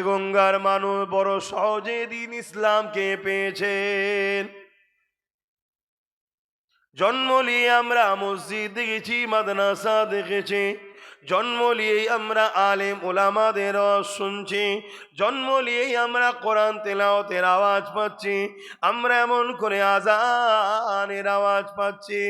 গঙ্গার মানুষ বড় সহজে দিন ইসলামকে পেয়েছেন। জন্ম নিয়ে আমরা মসজিদ দেখেছি, মাদ্রাসা দেখেছি, জন্ম নিয়েই আমরা আলেম ওলামাদের শুনছি, জন্ম নিয়েই আমরা কোরআন তেলাওয়াতের আওয়াজ পাচ্ছি, আমরা এমন করে আজানের আওয়াজ পাচ্ছি।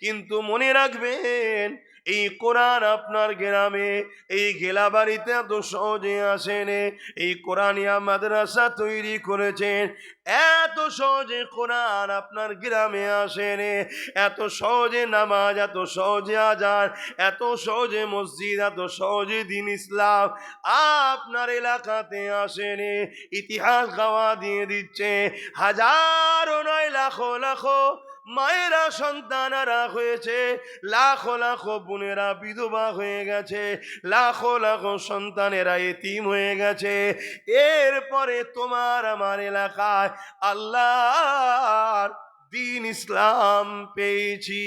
কিন্তু মনে রাখবেন, এই কোরআন আপনার গ্রামে, এই গেলাবাড়িতে এত সহজে আসেনি। এই কোরআনিয়া মাদ্রাসা তৈরি করেছেন, এত সহজে কোরআন আপনার গ্রামে আসেনি। এত সহজে নামাজ, এত সহজে আজান, এত সহজে মসজিদ, এত সহজে দিন ইসলাম আপনার এলাকাতে আসেনি। ইতিহাস গাওয়া দিয়ে দিচ্ছে, হাজারো নয় লাখো লাখো মায়েরা সন্তানারা হয়েছে, লাখো লাখো বোনেরা বিধবা হয়ে গেছে, লাখো লাখো সন্তানেরা এতিম হয়ে গেছে। এরপরে তোমার আমার এলাকায় আল্লাহর দিন ইসলাম পেয়েছি।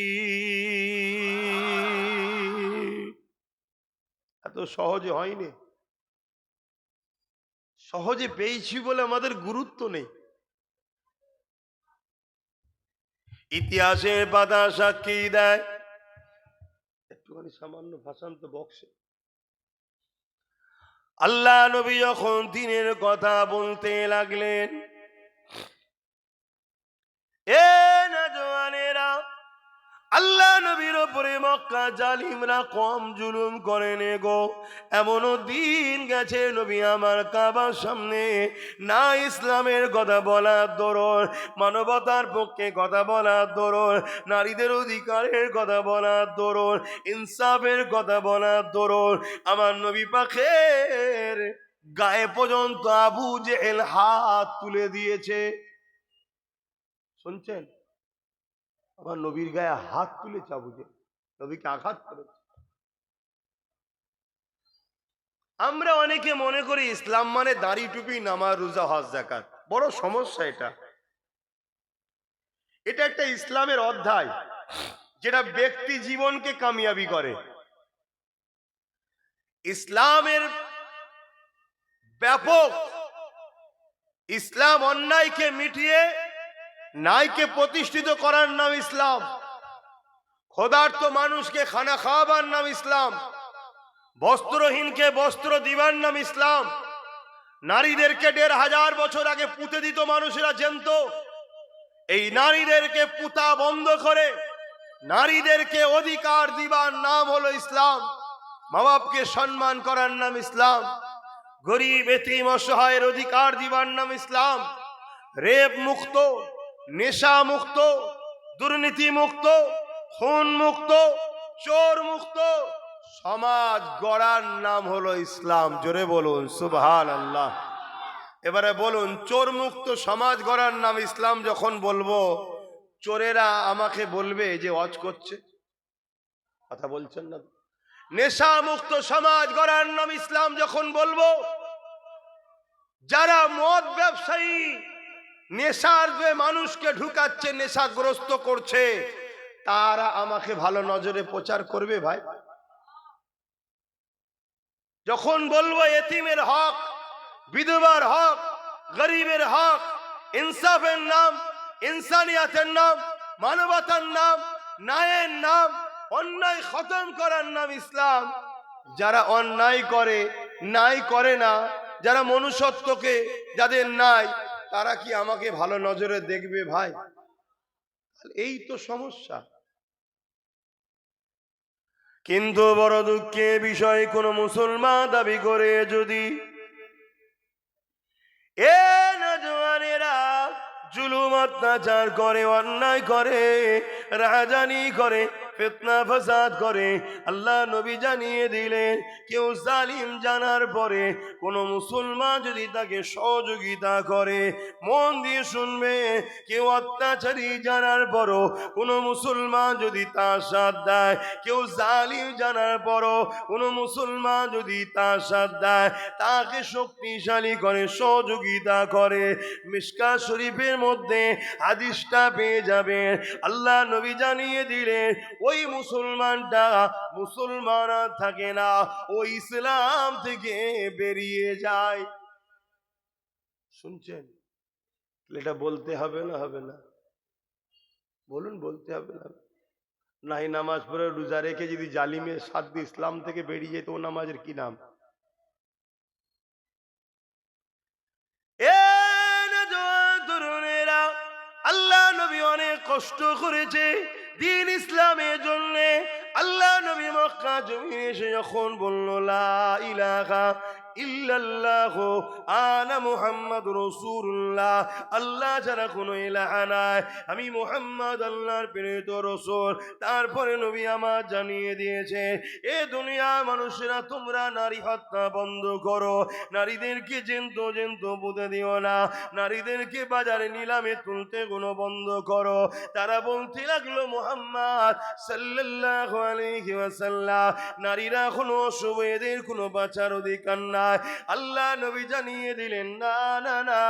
এত সহজে হয়নি, সহজে পেয়েছি বলে আমাদের গুরুত্ব নেই। ইতিহাসের পাতা সাক্ষী দেয়, একটুখানি সামান্য ভাষান্ত বক্সে আল্লাহ নবী যখন দিনের কথা বলতে লাগলেন, এ নওজওয়ানেরা, আল্লাহ নবীর উপরে মক্কা জালিমরা কম জুলুম করেন গো। এমনও দিন গেছে নবী আমার কাবার সামনে না ইসলামের কথা বলার দরুন, মানবতার পক্ষে কথা বলার দরুন, নারীদের অধিকারের কথা বলার দরুন, ইনসাফের কথা বলার দরুন আমার নবী পাকের গায়ে পর্যন্ত আবু জেহেল হাত তুলে দিয়েছে। শুনছেন? আমার নবীর গায়ে হাত তুলেছে আবু জেহেল, নবীকে আঘাত করেছে। আমরা অনেকে মনে করি ইসলাম মানে দাড়ি টুপি, নামাজ রোজা হজ যাকাত। বড় সমস্যা এটা। এটা একটা ইসলামের অধ্যায় যেটা ব্যক্তি জীবনকে কামিয়াবি করে। ইসলামের ব্যাপক, ইসলাম অন্যায়কে মিটিয়ে ন্যায়কে প্রতিষ্ঠিত করার নাম ইসলাম। ক্ষুধার্ত মানুষকে খানা খাওয়াবার নাম ইসলাম। বস্ত্রহীনকে বস্ত্র দিবার নাম ইসলাম। নারীদেরকে 1500 বছর আগে পুঁতে দিত মানুষেরা জানত। এই নারীদেরকে পুঁতা বন্ধ করে নারীদেরকে অধিকার দিবার নাম হলো ইসলাম। মা বাপকে সম্মান করার নাম ইসলাম। গরিব এতিম অসহায়ের অধিকার দিবার নাম ইসলাম। রেপ মুক্ত, নেশা মুক্ত, দুর্নীতি মুক্ত, খুন মুক্ত, চোর মুক্ত সমাজ গড়ার নাম হলো ইসলাম। জোরে বলুন সুবহানাল্লাহ। এবারে বলুন, চোর মুক্ত সমাজ গড়ার নাম ইসলাম যখন বলবো, চোরেরা আমাকে বলবে যে ওয়াজ করছে, কথা বলছেন না। নেশা মুক্ত সমাজ গড়ার নাম ইসলাম যখন বলবো, যারা মদ ব্যবসায়ী নেশার যে মানুষকে ঢুকাচ্ছে, নেশাগ্রস্ত করছে, তারা আমাকে ভালো নজরে প্রচার করবে ভাই। যখন বলবো এতিমের হক, বিধবার হক, গরিবের হক, ইনসাফের নাম, ইনসানিয়াতের নাম, মানবতার নাম, ন্যায়ের নাম, অন্যায় খতম করার নাম ইসলাম। যারা অন্যায় করে, ন্যায় করে না, যারা মনুষ্যত্বকে যাদের নাই, তারা কি আমাকে ভালো নজরে দেখবে ভাই? এই তো সমস্যা। কিন্তু বড় দুঃখের বিষয়, কোন মুসলমান দাবি করে যদি এ নওজওয়ানেরা জুলুম অত্যাচার করে, অন্যায় করে, রাহাজানি করে, ফিতনা ফাসাদ করে, আল্লাহ নবী জানিয়ে দিলেন, কেউ জালিম জানার পরে কোন মুসলমান যদি তাকে সহযোগিতা করে, মন দিয়ে শুনবে, কেউ অত্যাচারী জানার পরও কোন মুসলমান যদি তার সাথ দেয়, কেউ জালিম জানার পরও কোন মুসলমান যদি তার সাথ দেয়, তাকে শক্তিশালী করে, সহযোগিতা করে, মিশকাত শরীফের মধ্যে হাদিসটা পেয়ে যাবেন। আল্লাহ নবী জানিয়ে দিলেন, ওই মুসলমানটা মুসলমান থাকে না, ও ইসলাম থেকে বেরিয়ে যায়। শুনছেন? এটা বলতে হবে না হবে না? বলুন, বলতে হবে না? নাই নামাজ পড়ে রোজা রেখে যদি জালিমের সাধ্য ইসলাম থেকে বেরিয়ে যেত, ও নামাজের কি নাম? এ নওজোয়ান তরুণেরা, আল্লাহ নবী অনেক কষ্ট করেছে দ্বীন ইসলামের জন্য। আল্লাহ নবী মক্কা জমিনে এসে যখন বলল লা ইলাহা ইল্লাল্লাহ আনা মুহাম্মাদুর রাসূলুল্লাহ, আল্লাহ ছাড়া কোনো ইলাহা নাই, আমি মুহাম্মদ আল্লাহর প্রেরিত রাসূল। তারপরে নবী আমার জানিয়ে দিয়েছে, এ দুনিয়া মানুষেরা, তোমরা নারী হত্যা বন্ধ করো, নারীদেরকে জেন্তু জেন্তু পুঁতে দিও না, নারীদেরকে বাজারে নিলামে তুলতে কোনো বন্ধ করো। তারা বলতে লাগলো, মুহাম্মদ সাল্লাল্লাহু আলাইহি ওয়াসাল্লাম, নারীরা কোনো অশুভ, এদের কোনো বাঁচার অধিকার নাই। আল্লাহ নবী জানিয়ে দিলেন, না না না,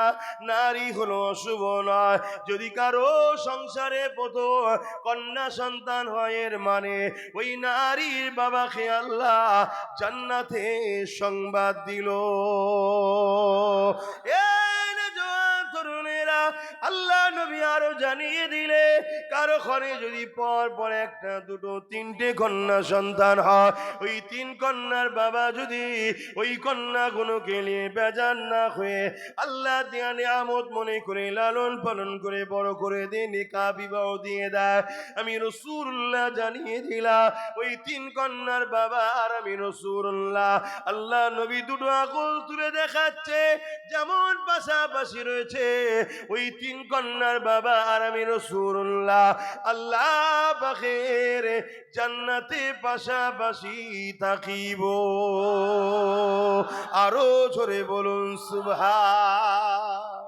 নারী হলো অশুভ নয়। যদি কারো সংসারে প্রথম কন্যা সন্তান হয়, এর মানে ওই নারীর বাবাকে আল্লাহ জান্নাতে সংবাদ দিল। তরুণেরা, আল্লাহ নবী আরো জানিয়ে দিলে, কারো ঘরে যদি পর পর একটা দুটো তিনটে কন্যা সন্তান হয়, ওই তিন কন্যার বাবা যদি ওই কন্যা গুলোকে নিয়ে বেজার না হয়ে আল্লাহ দিয়া নিয়ামত মনে করে লালন পালন করে বড় করে দিয়ে নিকাহ বিবাহ দিয়ে দেয়, আমি রাসূলুল্লাহ জানিয়ে দিলাম, ওই তিন কন্যার বাবা আর আমি রাসূলুল্লাহ। আল্লাহ নবী দুটো আঙুল তুলে দেখাচ্ছে, যেমন পাশাপাশি রয়েছে ওই তিন কন্যার বাবা আর আমি রাসূলুল্লাহ, আল্লাহ পাকের জান্নাতে পাশাপাশি থাকিব। আরো জোরে বলুন সুবহান।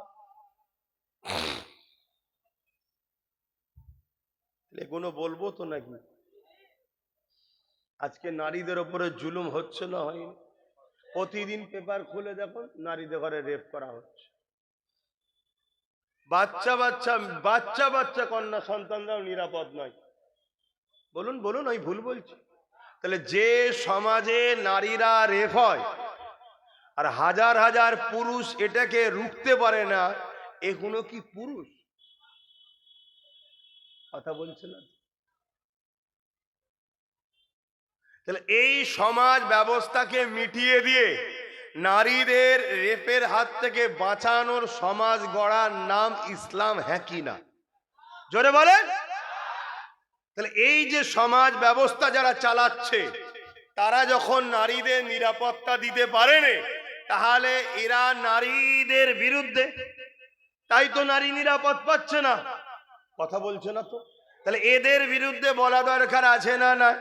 এগুলো বলবো তো নাকি? আজকে নারীদের উপরে জুলুম হচ্ছে না হয়নি? প্রতিদিন পেপার খুলে দেখুন, নারীদের ঘরে রেপ করা হচ্ছে। বাচ্চা বাচ্চা বাচ্চা বাচ্চা কন্যা সন্তানরাও নিরাপদ নয়। বলুন বলুন, আমি ভুল বলছি? তাহলে যে সমাজে নারীরা রেপ হয় আর হাজার হাজার পুরুষ এটাকে রুখতে পারে না, এগুলো কি পুরুষ? কথা বলছে না? তাহলে এই সমাজ ব্যবস্থাকে মিটিয়ে দিয়ে নারীদের রেপের হাত থেকে বাঁচানোর সমাজ গড়ার নাম ইসলাম, হ্যাঁ কি না? জোরে বলেন। তাহলে এই যে সমাজ ব্যবস্থা যারা চালাচ্ছে, তারা যখন নারীদের নিরাপত্তা দিতে পারেনি, তাহলে এরা নারীদের বিরুদ্ধে, তাই তো নারী নিরাপদ পাচ্ছে না। কথা বলছে না তো? তাহলে এদের বিরুদ্ধে বলা দরকার আছে না না?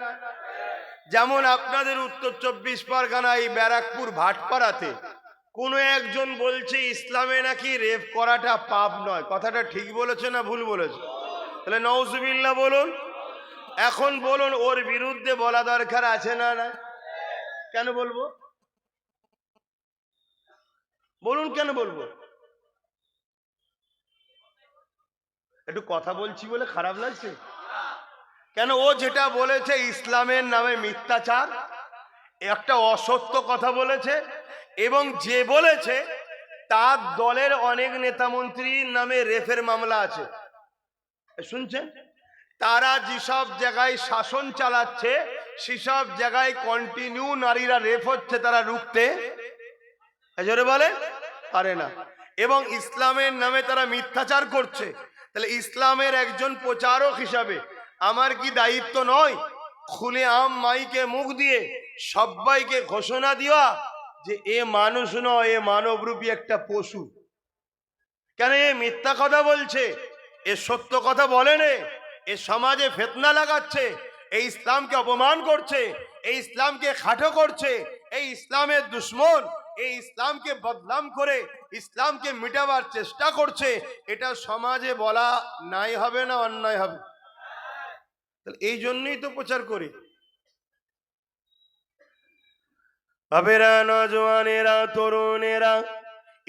যেমন আপনাদের উত্তর 24 পরগনায় ব্যারাকপুর ভাটপাড়াতে কোনো একজন বলছে ইসলামে নাকি রেপ করাটা পাপ নয়। কথাটা ঠিক বলেছে না ভুল বলেছে? তাহলে নাউজুবিল্লাহ বলুন। এখন বলুন, ওর বিরুদ্ধে বলা দরকার আছে না না? কেন বলবো? বলুন কেন বলবো? একটু কথা বলছি বলে খারাপ লাগছে? কেন? ও যেটা বলেছে ইসলামের নামে মিথ্যাচার, একটা অসত্য কথা বলেছে, এবং যে বলেছে তার দলের অনেক নেতা মন্ত্রীর নামে রেফের মামলা আছে। শুনছেন? তারা যেসব জায়গায় শাসন চালাচ্ছে, সেসব জায়গায় কন্টিনিউ নারীরা রেপ হচ্ছে, তারা রুখতে জোরে বলে পারে না, এবং ইসলামের নামে তারা মিথ্যাচার করছে। তাহলে ইসলামের একজন প্রচারক হিসাবে আমার কি দায়িত্ব নয় খুলে আম মাইকে মুখ দিয়ে সবাইকে ঘোষণা দেওয়া যে এ মানুষ নয়, এ মানবরূপী একটা পশু? কেন এ মিথ্যা কথা বলছে, এ সত্য কথা বলে না, এ সমাজে ফিতনা লাগাচ্ছে, এই ইসলামকে অপমান করছে, এই ইসলামকে খাটো করছে, এই ইসলামের দুশ্মন, এই ইসলামকে বদনাম করে ইসলামকে মিটাবার চেষ্টা করছে, এটা সমাজে বলা নাই হবে না অন্যায় হবে? তাহলে এই জন্যই তো প্রচার করি। বাবেরা, নজওয়ানেরা, তরুণেরা,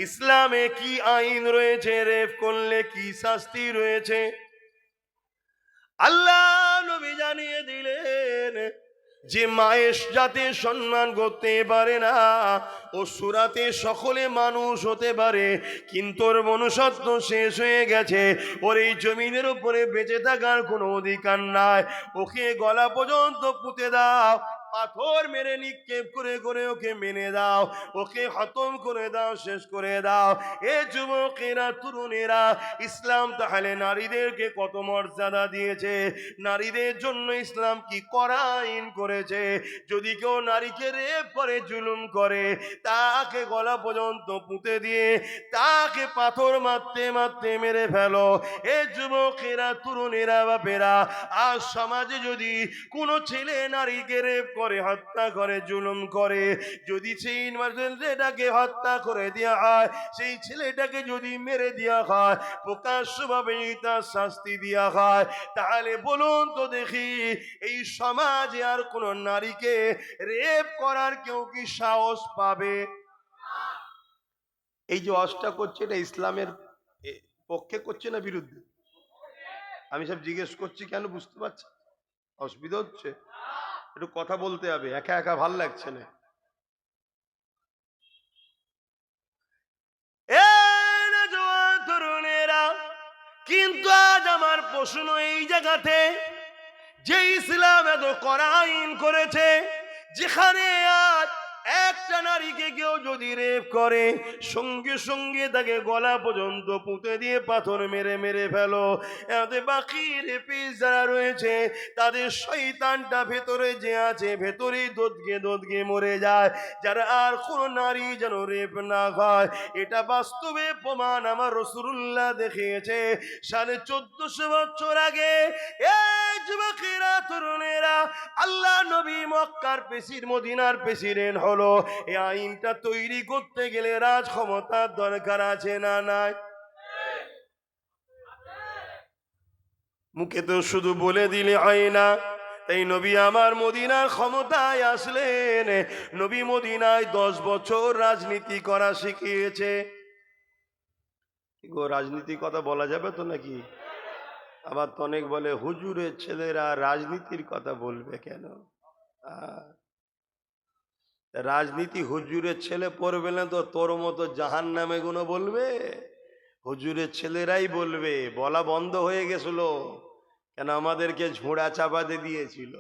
ইসলামে কি আইন রয়েছে, রেপ করলে কি শাস্তি রয়েছে, আল্লাহ নবী জানিয়ে দিলেন। যে মায়ের যাতে সম্মান করতে পারে না, ও সুরাতে সকলে মানুষ হতে পারে, কিন্তু ওর মনুষ্যত্ব শেষ হয়ে গেছে, ওর এই জমিনের উপরে বেঁচে থাকার কোনো অধিকার নাই। ওকে গলা পর্যন্ত পুঁতে দাও, পাথর মেরে নিক্ষেপ করে করে ওকে মেনে দাও, ওকে খতম করে দাও, শেষ করে দাও। এ যুবকেরা, তরুণেরা, ইসলাম তাহলে নারীদেরকে কত মর্যাদা দিয়েছে, নারীদের জন্য ইসলাম কি কড়া আইন করেছে। যদি কেউ নারীকে রেপ করে, জুলুম করে, তাকে গলা পর্যন্ত পুঁতে দিয়ে তাকে পাথর মারতে মারতে মেরে ফেলো। এ যুবকেরা, তরুণেরা, বাপেরা, আজ সমাজে যদি কোনো ছেলে নারীকে রেপ করে, হত্যা করে, জুলুম করে, যদি সেই ছেলেটাকে হত্যা করে দেওয়া হয়, সেই ছেলেটাকে যদি মেরে দেওয়া হয়, প্রকাশ্যভাবে তার শাস্তি দেওয়া হয়, তাহলে বলুন তো দেখি, এই সমাজে আর কোন নারীকে রেপ করার কেউ কি সাহস পাবে? এই যে অস্টা করছে, এটা ইসলামের পক্ষে করছে না বিরুদ্ধে? আমি সব জিজ্ঞেস করছি কেন, বুঝতে পারছি? অসুবিধা হচ্ছে? একটু কথা বলতে হবে, একা একা ভাল লাগছে না। তরুণেরা, কিন্তু আজ আমার প্রশ্ন এই জায়গাতে, যে ইসলাম এত কড়া আইন করেছে, যেখানে আজ একটা নারীকে কেউ যদি রেপ করে, সঙ্গে সঙ্গে তাকে গলা পর্যন্ত পুঁতে দিয়ে পাথর মেরে মেরে ফেলো, এতে বাকি রেপিস যারা রয়েছে, তাদের শয়তানটা ভেতরে যে আছে, ভেতরেই দোদকে দোদকে মরে যায়, যারা আর কোন নারী যেন রেপ না হয়। এটা বাস্তবে প্রমাণ আমার রাসূলুল্লাহ দেখিয়েছে 1450 বছর আগে। এই যুবকেরা, তরুণেরা, আল্লাহ নবী মক্কার মদিনার প্রেসিডেন্ট হলো, এই আইনটা তৈরি করতে গেলে রাজ ক্ষমতার দরকার আছে না নাই? মুখে তো শুধু বলে দিলে হয় না। তাই নবী আমার মদিনার ক্ষমতায় আসলেন, নবী মদিনায় 10 বছর রাজনীতি করা শিখিয়েছে। গো, রাজনীতির কথা বলা যাবে তো নাকি? আবার তো অনেক বলে হুজুরের ছেলেরা রাজনীতির কথা বলবে কেন? রাজনীতি হুজুরের ছেলে পড়বে না তো তোর মতো জাহান নামে গুলো বলবে? হুজুরের ছেলেরাই বলবে। বলা বন্ধ হয়ে গেছিল কেন, আমাদেরকে ঝোড়া চাপাতে দিয়েছিল।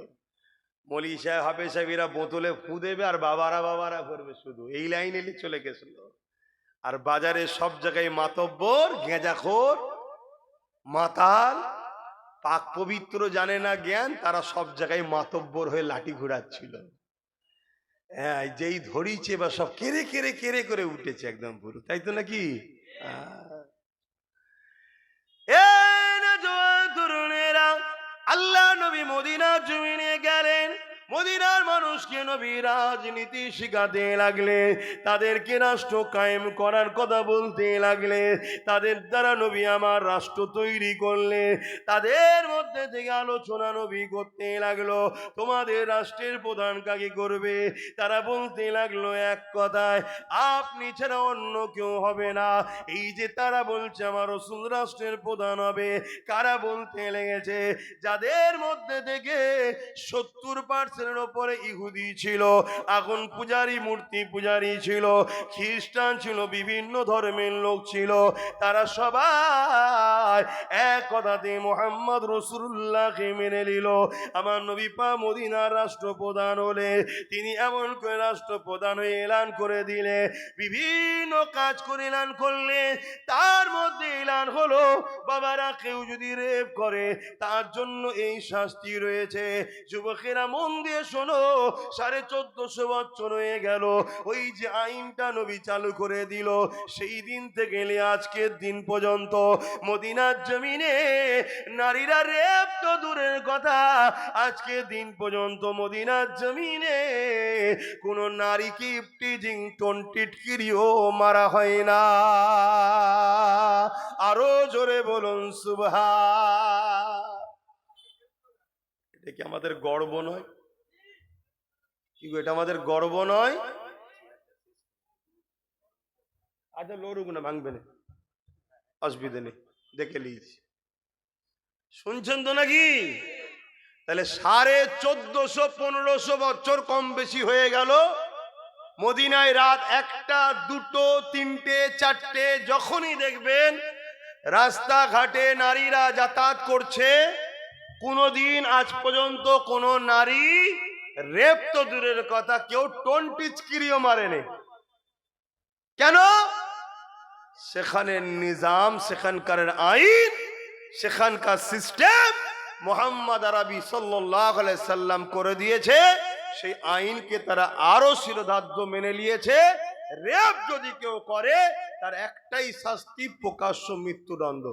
মলি সাহেব, হাফেজ সাহেবেরা বোতলে ফু দেবে আর বাবারা বাবারা করবে, শুধু এই লাইনে চলে গেছিল। আর বাজারে সব জায়গায় মাতব্বর, গেঁজাখোর, মাতাল, পাক পবিত্র জানে না জ্ঞান, তারা সব জায়গায় মাতব্বর হয়ে লাঠি ঘুরাচ্ছিল। হ্যাঁ, যেই ধরিছে বা সব কেড়ে কেড়ে কেড়ে করে উঠেছে একদম পুরো, তাই তো নাকি? তরুণেরা, আল্লাহ নবী মদিনার জমিনে গেলেন, মদিনার মানুষকে নবী রাজনীতি শিখাতে লাগলে, তাদেরকে রাষ্ট্র কায়েম করার কথা বলতে লাগলে, তাদের দ্বারা নবী আমার রাষ্ট্র তৈরি করলে, তাদের মধ্যে থেকে আলোচনা নবী করতে লাগলো, তোমাদের রাষ্ট্রের প্রধান কাকে করবে? তারা বলতে লাগলো এক কথায়, আপনি ছাড়া অন্য কেউ হবে না। এই যে তারা বলছে আমার রাসূল রাষ্ট্রের প্রধান হবে, কারা বলতে লেগেছে? যাদের মধ্যে থেকে 70% উপরে ইহুদি ছিল, আগুন পূজারী, মূর্তি পূজারী ছিল, খ্রিস্টান ছিল, বিভিন্ন ধর্মের লোক ছিল, তারা সবাই এক কথাতে মুহাম্মদ রাসূলুল্লাহকে মেনে নিল। আমার নবী পাক মদিনার রাষ্ট্রপ্রধান হলে, তিনি এমন করে রাষ্ট্রপ্রধান হয়ে এলান করে দিলে, বিভিন্ন কাজ করে এলান করলে, তার মধ্যে এলান হলো, বাবারা কেউ যদি রেপ করে তার জন্য এই শাস্তি রয়েছে। যুবকেরা মন দিয়ে শোনো, 1450 বছর হয়ে গেল ওই যে আইনটা নবী চালু করে দিল, সেই দিন থেকে আজকের দিন পর্যন্ত মদিনার জমিনে নারীরা রেপ তো দূরের কথা, আজকের দিন পর্যন্ত মদিনার জমিনে কোন নারীকে টিজিং টিটকিরিও মারা হয় না। আরো জোরে বলুন সুবহান। এটা কি আমাদের গর্ব নয়? কি গো, এটা আমাদের গর্ব নয়? আচ্ছা, লড়ুক না, ভাঙবে না, অসুবিধা নেই, দেখে লিয়েছি। শুনছেন তো নাকি? তাহলে 1450-1500 বছর কম বেশি হয়ে গেল। মদিনায় রাত 1টা 2টো 3টে 4টে যখনই দেখবেন রাস্তাঘাটে নারীরা যাতায়াত করছে, কোনোদিন আজ পর্যন্ত কোনো নারী রেপ তো দূরের কথা, কেউ টিচকিরিও মারেনি। কেন? সেখানের নিজাম, সেখানকার আইন, সেখানকার সিস্টেম মোহাম্মদ আরবি সাল্লাল্লাহু আলাইহি সাল্লাম করে দিয়েছে। সেই আইনকে তারা আরো শিরোধার্য মেনে নিয়েছে। রেপ যদি কেউ করে তার একটাই শাস্তি, প্রকাশ্য মৃত্যুদণ্ড।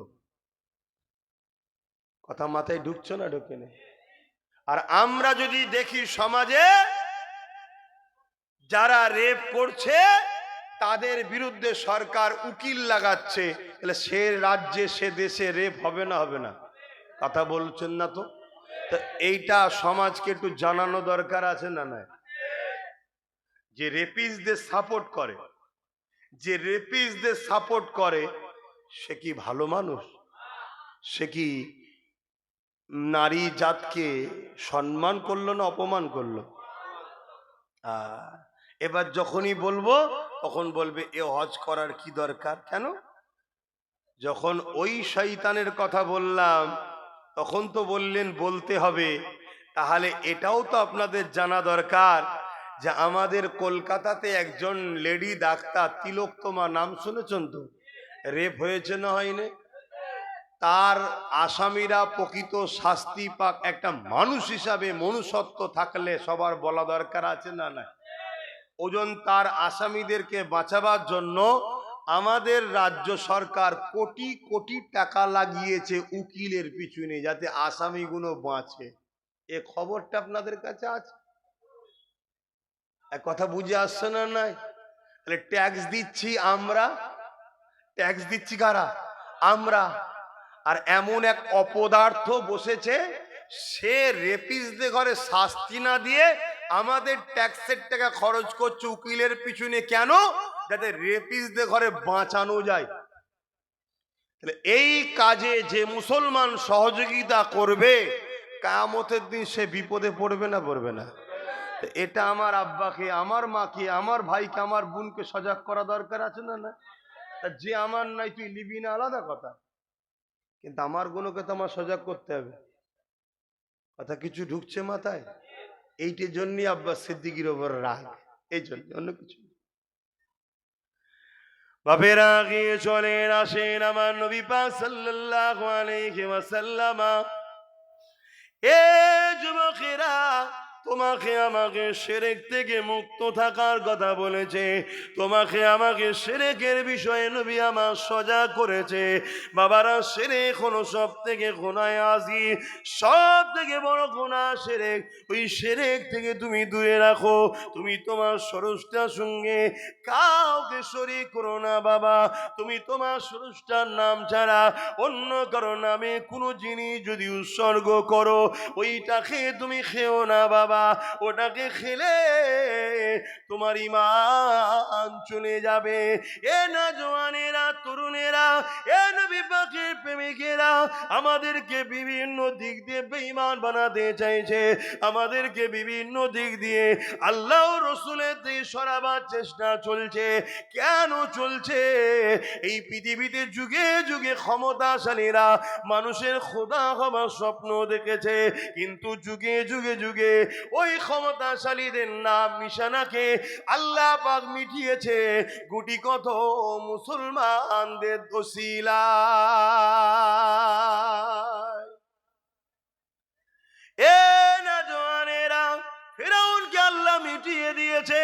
কথা মাথায় ঢুকছে না? ঢুকে নেই। আর আমরা যদি দেখি সমাজে যারা রেপ করছে তাদের বিরুদ্ধে সরকার উকিল লাগাচ্ছে, তাহলে সে রাজ্যে সে দেশে রেপ হবে না? হবে না? কথা বলছেন না তো? এইটা সমাজকে একটু জানানো দরকার আছে না? নাই? যে রেপিস্টদের সাপোর্ট করে, যে রেপিস্টদের সাপোর্ট করে সে কি ভালো মানুষ? সে কি নারী জাতকে সম্মান করলো না অপমান করলো? এবার যখনই বলবো তখন বলবে এ হজ করার কি দরকার? কেন? যখন ওই শয়তানের কথা বললাম তখন তো বললেন বলতে হবে। তাহলে এটাও তো আপনাদের জানা দরকার যে আমাদের কলকাতাতে একজন লেডি ডাক্তার, তিলোত্তমা, নাম শুনেছেন তো? রেপ হয়েছে না হয়নি? তার আসামিরা প্রকৃত শাস্তি পাক। একটা মানুষ হিসাবে মনুষ্যত্ব থাকলে সবার বলা দরকার আছে না? না? ওজন তার আসামিদেরকে বাঁচাবার জন্য আমাদের রাজ্য সরকার কোটি কোটি টাকা লাগিয়েছে উকিলের পিছনে, যাতে আসামিগুলো বাঁচে। এ খবরটা আপনাদের কাছে আছে? এক কথা বুঝে আসছে না? নাই? তাহলে ট্যাক্স দিচ্ছি আমরা, ট্যাক্স দিচ্ছি কারা? আমরা। আর এমন এক অপদার্থ বসেছে, সে রেপিস্টদের ঘরে শাস্তি না দিয়ে আমাদের ট্যাক্সের টাকা খরচ করছে উকিলের পিছনে। কেন? যাতে রেপিস্টদের ঘরে বাঁচানো যায়। তাহলে এই কাজে যে মুসলমান সহযোগিতা করবে কিয়ামতের দিন সে বিপদে পড়বে না? পড়বে না? এটা আমার আব্বাকে, আমার মাকে, আমার ভাইকে, আমার বোনকে সজাগ করা দরকার আছে না? না? যে আমার নাই তুই লিবি না আলাদা কথা, কিন্তু আমার গুলোকে তো আমার সজাগ করতে হবে। কথা কিছু ঢুকছে মাথায়? এইটার জন্যই আব্বাস সিদ্দিকীর ওপর রাগ, এই জন্য, অন্য কিছু। বাপেরা গিয়ে চলেন, আসেন আমার নবী পাক সাল্লাল্লাহু আলাইহি ওয়াসাল্লাম। এ যুবকেরা, তোমাকে আমাকে শিরক থেকে মুক্ত থাকার কথা বলেছে, তোমাকে আমাকে শিরকের বিষয়ে নবী আমার সজাগ করেছে। বাবারা, শিরক হলো সব থেকে গুনাহ আযীম, সব থেকে বড় গুনাহ শিরক। ওই শিরক থেকে তুমি দূরে রাখো। তুমি তোমার স্রষ্টার সঙ্গে কাউকে শরীক করো না বাবা। তুমি তোমার স্রষ্টার নাম ছাড়া অন্য কারো নামে কোনো জিনিস যদি উৎসর্গ করো, ওইটাকে তুমি খেও না বাবা। ওটাকে খেলে তোমার ঈমান চলে যাবে। এ নওজওয়ানেরা, তরুণেরা, এ নবী পাকের প্রেমিকেরা, আমাদেরকে বিভিন্ন দিক দিয়ে বেঈমান বানাতে চাইছে, আমাদেরকে বিভিন্ন দিক দিয়ে আল্লাহ ও রাসূলের থেকে সরাবার চেষ্টা চলছে। কেন চলছে? এই পৃথিবীতে যুগে যুগে ক্ষমতাশালীরা মানুষের খোদা হবার স্বপ্ন দেখেছে, কিন্তু যুগে যুগে যুগে ওই ক্ষমতাশালীদের নাম নিশানাকে আল্লাহ পাক মিটিয়েছে গুটি কত মুসলমানদের ওসিলায়। এ নওজওয়ানেরা, ফিরআউনকে আল্লাহ মিটিয়ে দিয়েছে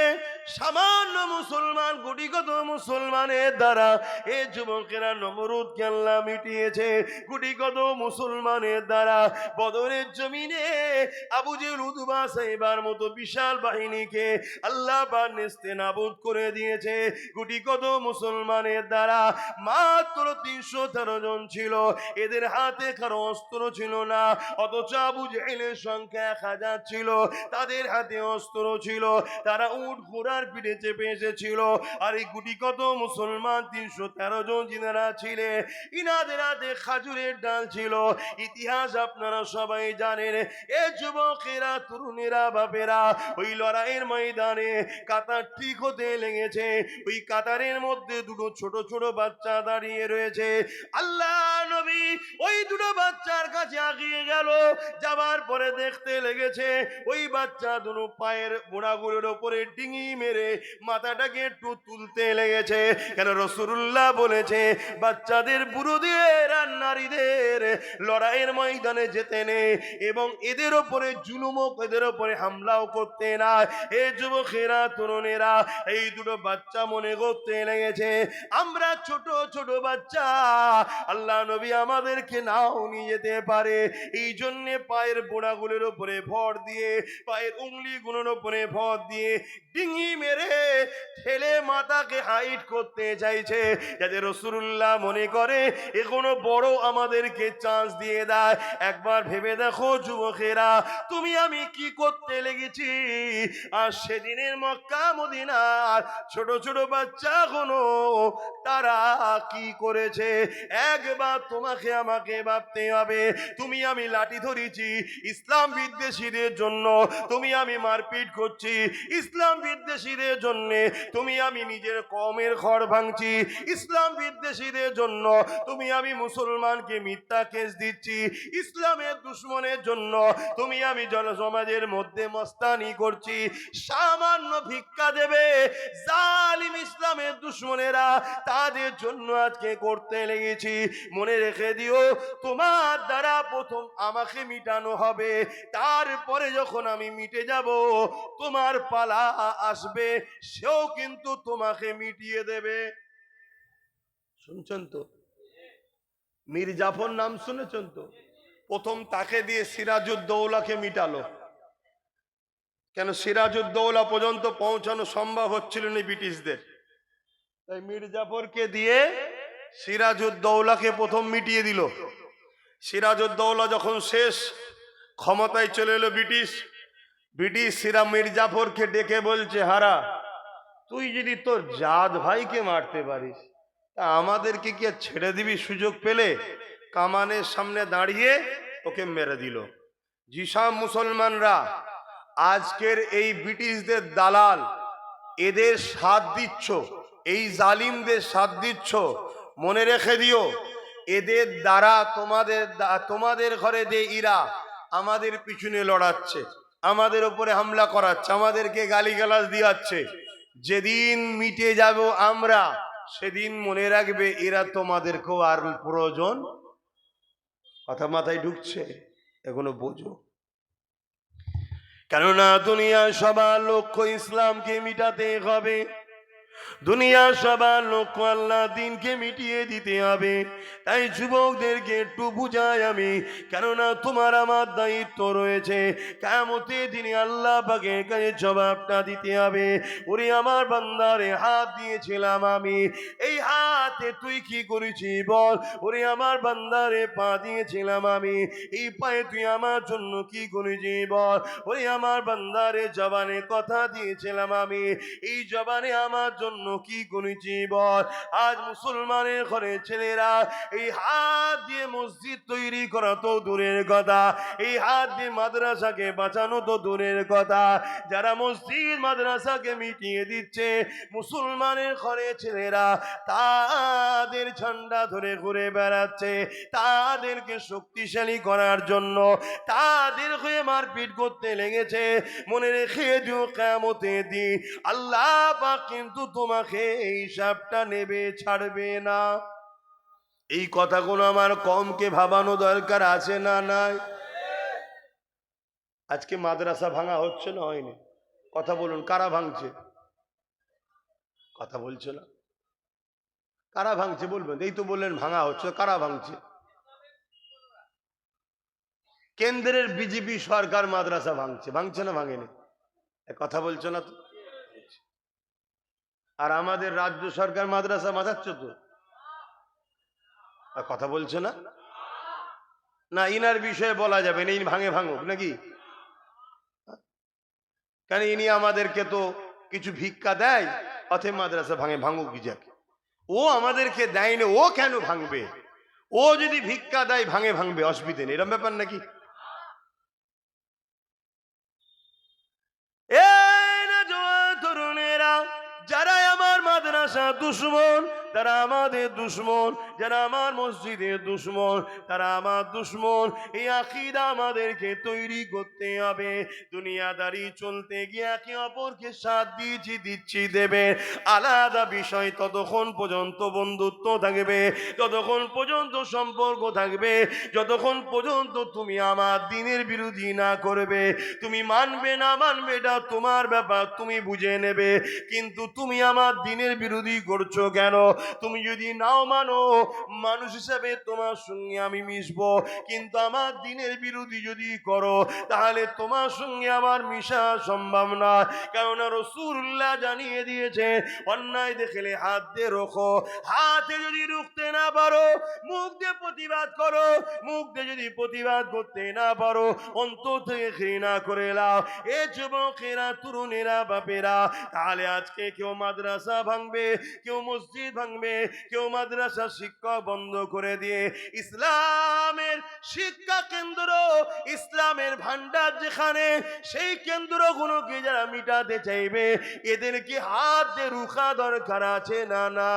সামান্য মুসলমান, গুটিকত মুসলমানের দ্বারা। এ যুবকেরা, নমরুদকে আল্লাহ মিটিয়েছে গুটিকত মুসলমানের দ্বারা। বদরের জমিনে আবু জেহেল, উতবা, সাইবার মতো বিশাল বাহিনীকে আল্লাহ পাক নেস্তেনাবুদ করে দিয়েছে গুটিকত মুসলমানের দ্বারা। মাত্র 313 জন ছিল, এদের হাতে কারো অস্ত্র ছিল না, অথচ আবু জেহেলের সংখ্যা 1000 ছিল, তাদের হাতে অস্ত্র ছিল। তারা উট ঘোড়ার পিঠে চেপে এসেছিল। আর এই গুটি কত মুসলমান 313 জন যিনারা ছিলেন, ইনাদের হাতে খাজুরের ডাল ছিল। ইতিহাস আপনারা সবাই জানেন। এ যুবকেরা, তরুণেরা, বাপেরা, ওই লড়াইয়ের ময়দানে কাতার ঠিক হতে লেগেছে। ওই কাতারের মধ্যে দুটো ছোট ছোট বাচ্চা দাঁড়িয়ে রয়েছে। আল্লাহ নবী ওই দুটো বাচ্চার কাছে আগিয়ে গেল। যাবার পরে দেখতে লেগেছে ওই বাচ্চা দুটো পায়ের গোড়াগুলোর ওপরে ডিঙি মেরে মাথাটাকে একটু তুলতে লেগেছে। কেন রাসূলুল্লাহ বলেছে, বাচ্চাদের, বুড়োদের আর নারীদের লড়াইয়ের ময়দানে যেতে নেই এবং এদের ওপরে জুলুমও, এদের ওপরে হামলাও করতে না। এ যুবকেরা, তরুণেরা, এই দুটো বাচ্চা মনে করতে লেগেছে আমরা ছোট ছোট বাচ্চা, আল্লাহ নবী আমাদেরকে নাও নিয়ে যেতে পারে। এই জন্যে পায়ের বোড়াগুলোর উপরে ভর দিয়ে, পায়ের উংলিগুলোর উপরে ভর দিয়ে ডিঙি মেরে ঠেলে মাথাকে হাইট করতে চাইছে, যাতে রাসূলুল্লাহ মনে করে এ কোনো বড় আমাদেরকে চান্স দিয়ে দেয়। একবার ভেবে দেখো যুবকেরা, তুমি আমি কি করতে লেগেছি। আর সেদিনের মক্কা মদিনার ছোট ছোট বাচ্চা কোনো তারা কি করেছে, একবার তোমাকে আমাকে ভাবতে হবে। তুমি আমি লাঠি ধরেছি ইসলাম বিদ্বেষীদের জন্য, তুমি আমি মারপিট করছি ইসলাম বিদ্বেষীদের জন্য, তুমি আমি নিজের কওমের ঘর ভাঙছি ইসলাম বিদ্বেষীদের জন্য, তুমি আমি মুসলমানকে মিথ্যা কেস দিচ্ছি ইসলামের দুশমনের জন্য, তুমি আমি জনসমাজের মধ্যে মস্তানি করছি। সামান্য ভিক্ষা দেবে জালিম ইসলামের দুশমনেরা, তাদের জন্য আজকে করতে লেগেছি। মনে রেখে দিও, তোমার দ্বারা প্রথম আমাকে মিটানো হবে, তারপরে যখন আমি মিটে যাব তোমার পালা আসবে, সেও কিন্তু তোমাকে মিটিয়ে দেবে। শুনছেন তো? মীর জাফর নাম শুনেছেন তো? প্রথম তাকে দিয়ে সিরাজউদ্দৌলাকে মিটালো। কেন সিরাজউদ্দৌলা পর্যন্ত পৌঁছানো সম্ভব হচ্ছিল না ব্রিটিশদের, তাই মীর জাফরকে দিয়ে সিরাজউদ্দৌলাকে প্রথম মিটিয়ে দিল। সিরাজউদ্দৌলা যখন শেষ, ক্ষমতায় চলে এলো ব্রিটিশ। মীর জাফরকে ডেকে বলছে, হারা, তুই যদি তোর জাত ভাইকে মারতে পারিস, তা আমাদেরকে কি আর ছেড়ে দিবি সুযোগ পেলে? কামানের সামনে দাঁড়িয়ে ওকে মেরে দিল। জিসাম মুসলমানরা, আজকের এই ব্রিটিশদের দালাল, এদের সাথ দিচ্ছ, এই জালিমদের সাথ দিচ্ছ, মনে রেখে দিও, এদের দ্বারা তোমাদের ঘরে যে ইরা আমাদের পিছনে লড়াচ্ছে, আমাদের উপরে হামলা করাচ্ছে, আমাদেরকে গালিগালাজ দিয়াচ্ছে, যেদিন মিটে যাব আমরা, সেদিন মনে রাখবে এরা তোমাদেরকেও আর প্রয়োজন। কথা মাথায় ঢুকছে? এখনো বোঝো? কেননা দুনিয়ার সবার লক্ষ্য ইসলামকে মিটাতে হবে, দুনিয়ার সবার লক্ষ্য আল্লাহ দিনকে মিটিয়ে দিতে হবে। তাই যুবকদেরকে একটু বুঝাই আমি, কেননা তোমার আমার দায়িত্ব রয়েছে, কিয়ামতের দিনে আল্লাহ পাকের কাছে জবাবটা দিতে হবে। ওরে আমার বান্দারে, হাত দিয়েছিলাম আমি, এই হাতে তুই কি করেছিস বল। ওরে আমার বান্দারে, পা দিয়েছিলাম আমি, এই পায়ে তুই আমার জন্য কি করেছিস বল। ওরে আমার বান্দারে, জবানে কথা দিয়েছিলাম আমি, এই জবানে আমার জন্য কি করেছি বল। আজ মুসলমানের ঘরে ছেলেরা এই হাত দিয়ে মসজিদ তৈরি করা তো দূরের কথা, এই হাত দিয়ে মাদ্রাসাকে বাঁচানো তো দূরের কথা, যারা মসজিদ মাদ্রাসাকে মিটিয়ে দিচ্ছে, মুসলমানের ঘরে ছেলেরা তাদের ঝান্ডা ধরে ঘুরে বেড়াচ্ছে, তাদেরকে শক্তিশালী করার জন্য তাদের হয়ে মারপিট করতে লেগেছে। মনে রেখে দিও, কিয়ামতের দিন আল্লাহ পাক কিন্তু তোমাকে এই হিসাবটা নেবে, ছাড়বে না। এই কথাগুলো আমার কমকে ভাবানো দরকার আছে না নাই? আজকে মাদ্রাসা ভাঙা হচ্ছে না হয়নি? কথা বলুন, কারা ভাঙছে? কথা বলছে না, কারা ভাঙছে বলবেন? এই তো বললেন ভাঙা হচ্ছে, কারা ভাঙছে? কেন্দ্রের বিজেপি সরকার মাদ্রাসা ভাঙছে, ভাঙছে না ভাঙেনি? কথা বলছো না তো? আর আমাদের রাজ্য সরকার মাদ্রাসা বাঁচাচ্ছে তো, কথা বলছে না? না ইনার বিষয়ে বলা যাবে না, ইনি ভাঙে ভাঙুক নাকি? কেন ইনি আমাদেরকে তো কিছু ভিক্ষা দেয়, অথবা মাদ্রাসা ভাঙুক কি যাক। ও আমাদেরকে দেয়নি, ও কেন ভাঙবে? ও যদি ভিক্ষা দেয় ভাঙবে, অসুবিধে নেই, এরকম ব্যাপার নাকি? এই না জওয়ান তরুণেরা, যারা আমার মাদ্রাসা দুশ্মন তারা আমাদের দুশ্মন, যারা আমার মসজিদের দুশ্মন তারা আমার দুশ্মন। এই আকীদা আমাদেরকে তৈরি করতে হবে। দুনিয়াদারি চলতে গিয়ে একে অপরকে সাথ দিচ্ছি দেবে, আলাদা বিষয়। ততক্ষণ পর্যন্ত বন্ধুত্ব থাকবে, ততক্ষণ পর্যন্ত সম্পর্ক থাকবে, যতক্ষণ পর্যন্ত তুমি আমার দ্বীনের বিরোধী না করবে। তুমি মানবে না মানবে এটা তোমার ব্যাপার, তুমি বুঝে নেবে। কিন্তু তুমি আমার দ্বীনের বিরোধী করছো কেন? তুমি যদি নাও মানো, মানুষ হিসেবে তোমার সঙ্গে আমি মিশবো, কিন্তু আমার দ্বীনের বিরোধী যদি করো তাহলে তোমার সঙ্গে আমার মিশা সম্ভব না। কেননা রাসূলুল্লাহ জানিয়ে দিয়েছে, অন্যায় দেখলে হাত দিয়ে রোখো, হাতে যদি রুখতে না পারো মুখ দিয়ে প্রতিবাদ করো, মুখ দিয়ে যদি প্রতিবাদ করতে না পারো অন্তর থেকে ঘৃণা করে নাও। এ যুবকেরা, তরুণেরা, বাপেরা, তাহলে আজকে কেউ মাদ্রাসা ভাঙবে, কেউ মসজিদ ভাঙবে, কেউ মাদ্রাসা শিক্ষা বন্ধ করে দিয়ে ইসলামের শিক্ষা কেন্দ্র, ইসলামের ভান্ডার যেখানে, সেই কেন্দ্রগুলোকে যারা মিটাতে চাইবে এদেরকে হাত দিয়ে রুখা দরকার আছে না না?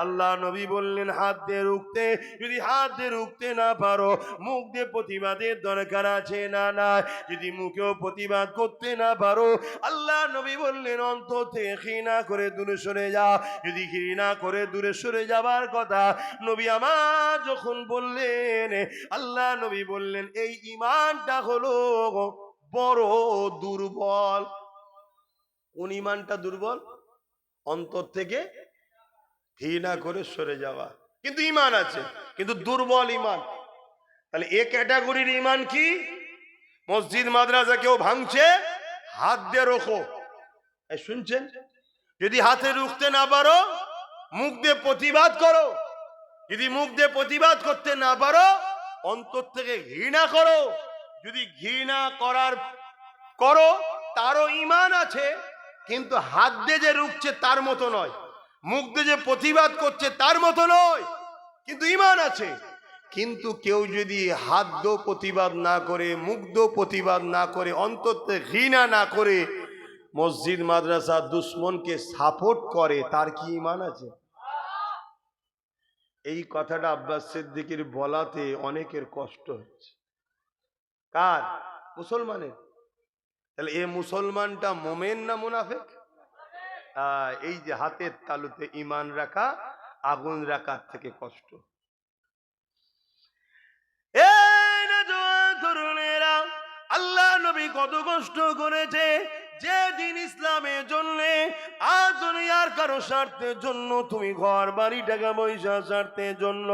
আল্লাহ নবী বললেন হাত দিয়ে রুখতে, যদি হাত দিয়ে রুখতে না পারো মুখ দিয়ে প্রতিবাদের দরকার আছে না না? যদি মুখেও প্রতিবাদ করতে না পারো আল্লাহ নবী বললেন অন্তর থেকে ঘৃণা করে দূরে সরে যা। যদি ঘৃণা করে দূরে সরে যাবার কথা নবী আমার যখন বললেন, আল্লাহ নবী বললেন এই ঈমানটা হলো বড় দুর্বল। কোন ঈমানটা দুর্বল? অন্তর থেকে ঘৃণা করে সরে যাওয়া, কিন্তু ঈমান আছে, কিন্তু দুর্বল ঈমান। তাহলে এ ক্যাটাগরির ঈমান কি? মসজিদ মাদ্রাসা কেউ ভাঙছে, হাত দিয়ে রোখো। শুনছেন? যদি হাতে রুখতে না পারো মুখ দিয়ে প্রতিবাদ করো, যদি মুখ দিয়ে প্রতিবাদ করতে না পারো অন্তর থেকে ঘৃণা করো। যদি ঘৃণা করো তারও ঈমান আছে, কিন্তু হাত দিয়ে যে রুখছে তার মতো নয়, মুখ দিয়ে যে প্রতিবাদ করছে তার মতো নয়, কিন্তু ঈমান আছে। কিন্তু কেউ যদি হাত দিয়ে প্রতিবাদ না করে, মুখ দিয়ে প্রতিবাদ না করে, অন্তর থেকে ঘৃণা না করে মসজিদ মাদ্রাসা দুশ্মনকে সাপোর্ট করে, তার কি ঈমান আছে? এই কথাটা আব্বাস সিদ্দিকীর বলাতে অনেকের কষ্ট হচ্ছে। কার? মুসলমানের। তাহলে এ মুসলমানটা মোমেন না মুনাফিক? এই যে হাতের তালুতে ঈমান রাখা, আগুন রাখার থেকে কষ্ট। এই না জওয়ান তরুণেরা, আল্লাহ নবী কত কষ্ট করেছে যে দিন ইসলামের জন্য, আজ দুনিয়ার কারো স্বার্থের জন্য, তুমি ঘর বাড়ি টাকা পয়সা স্বার্থের জন্য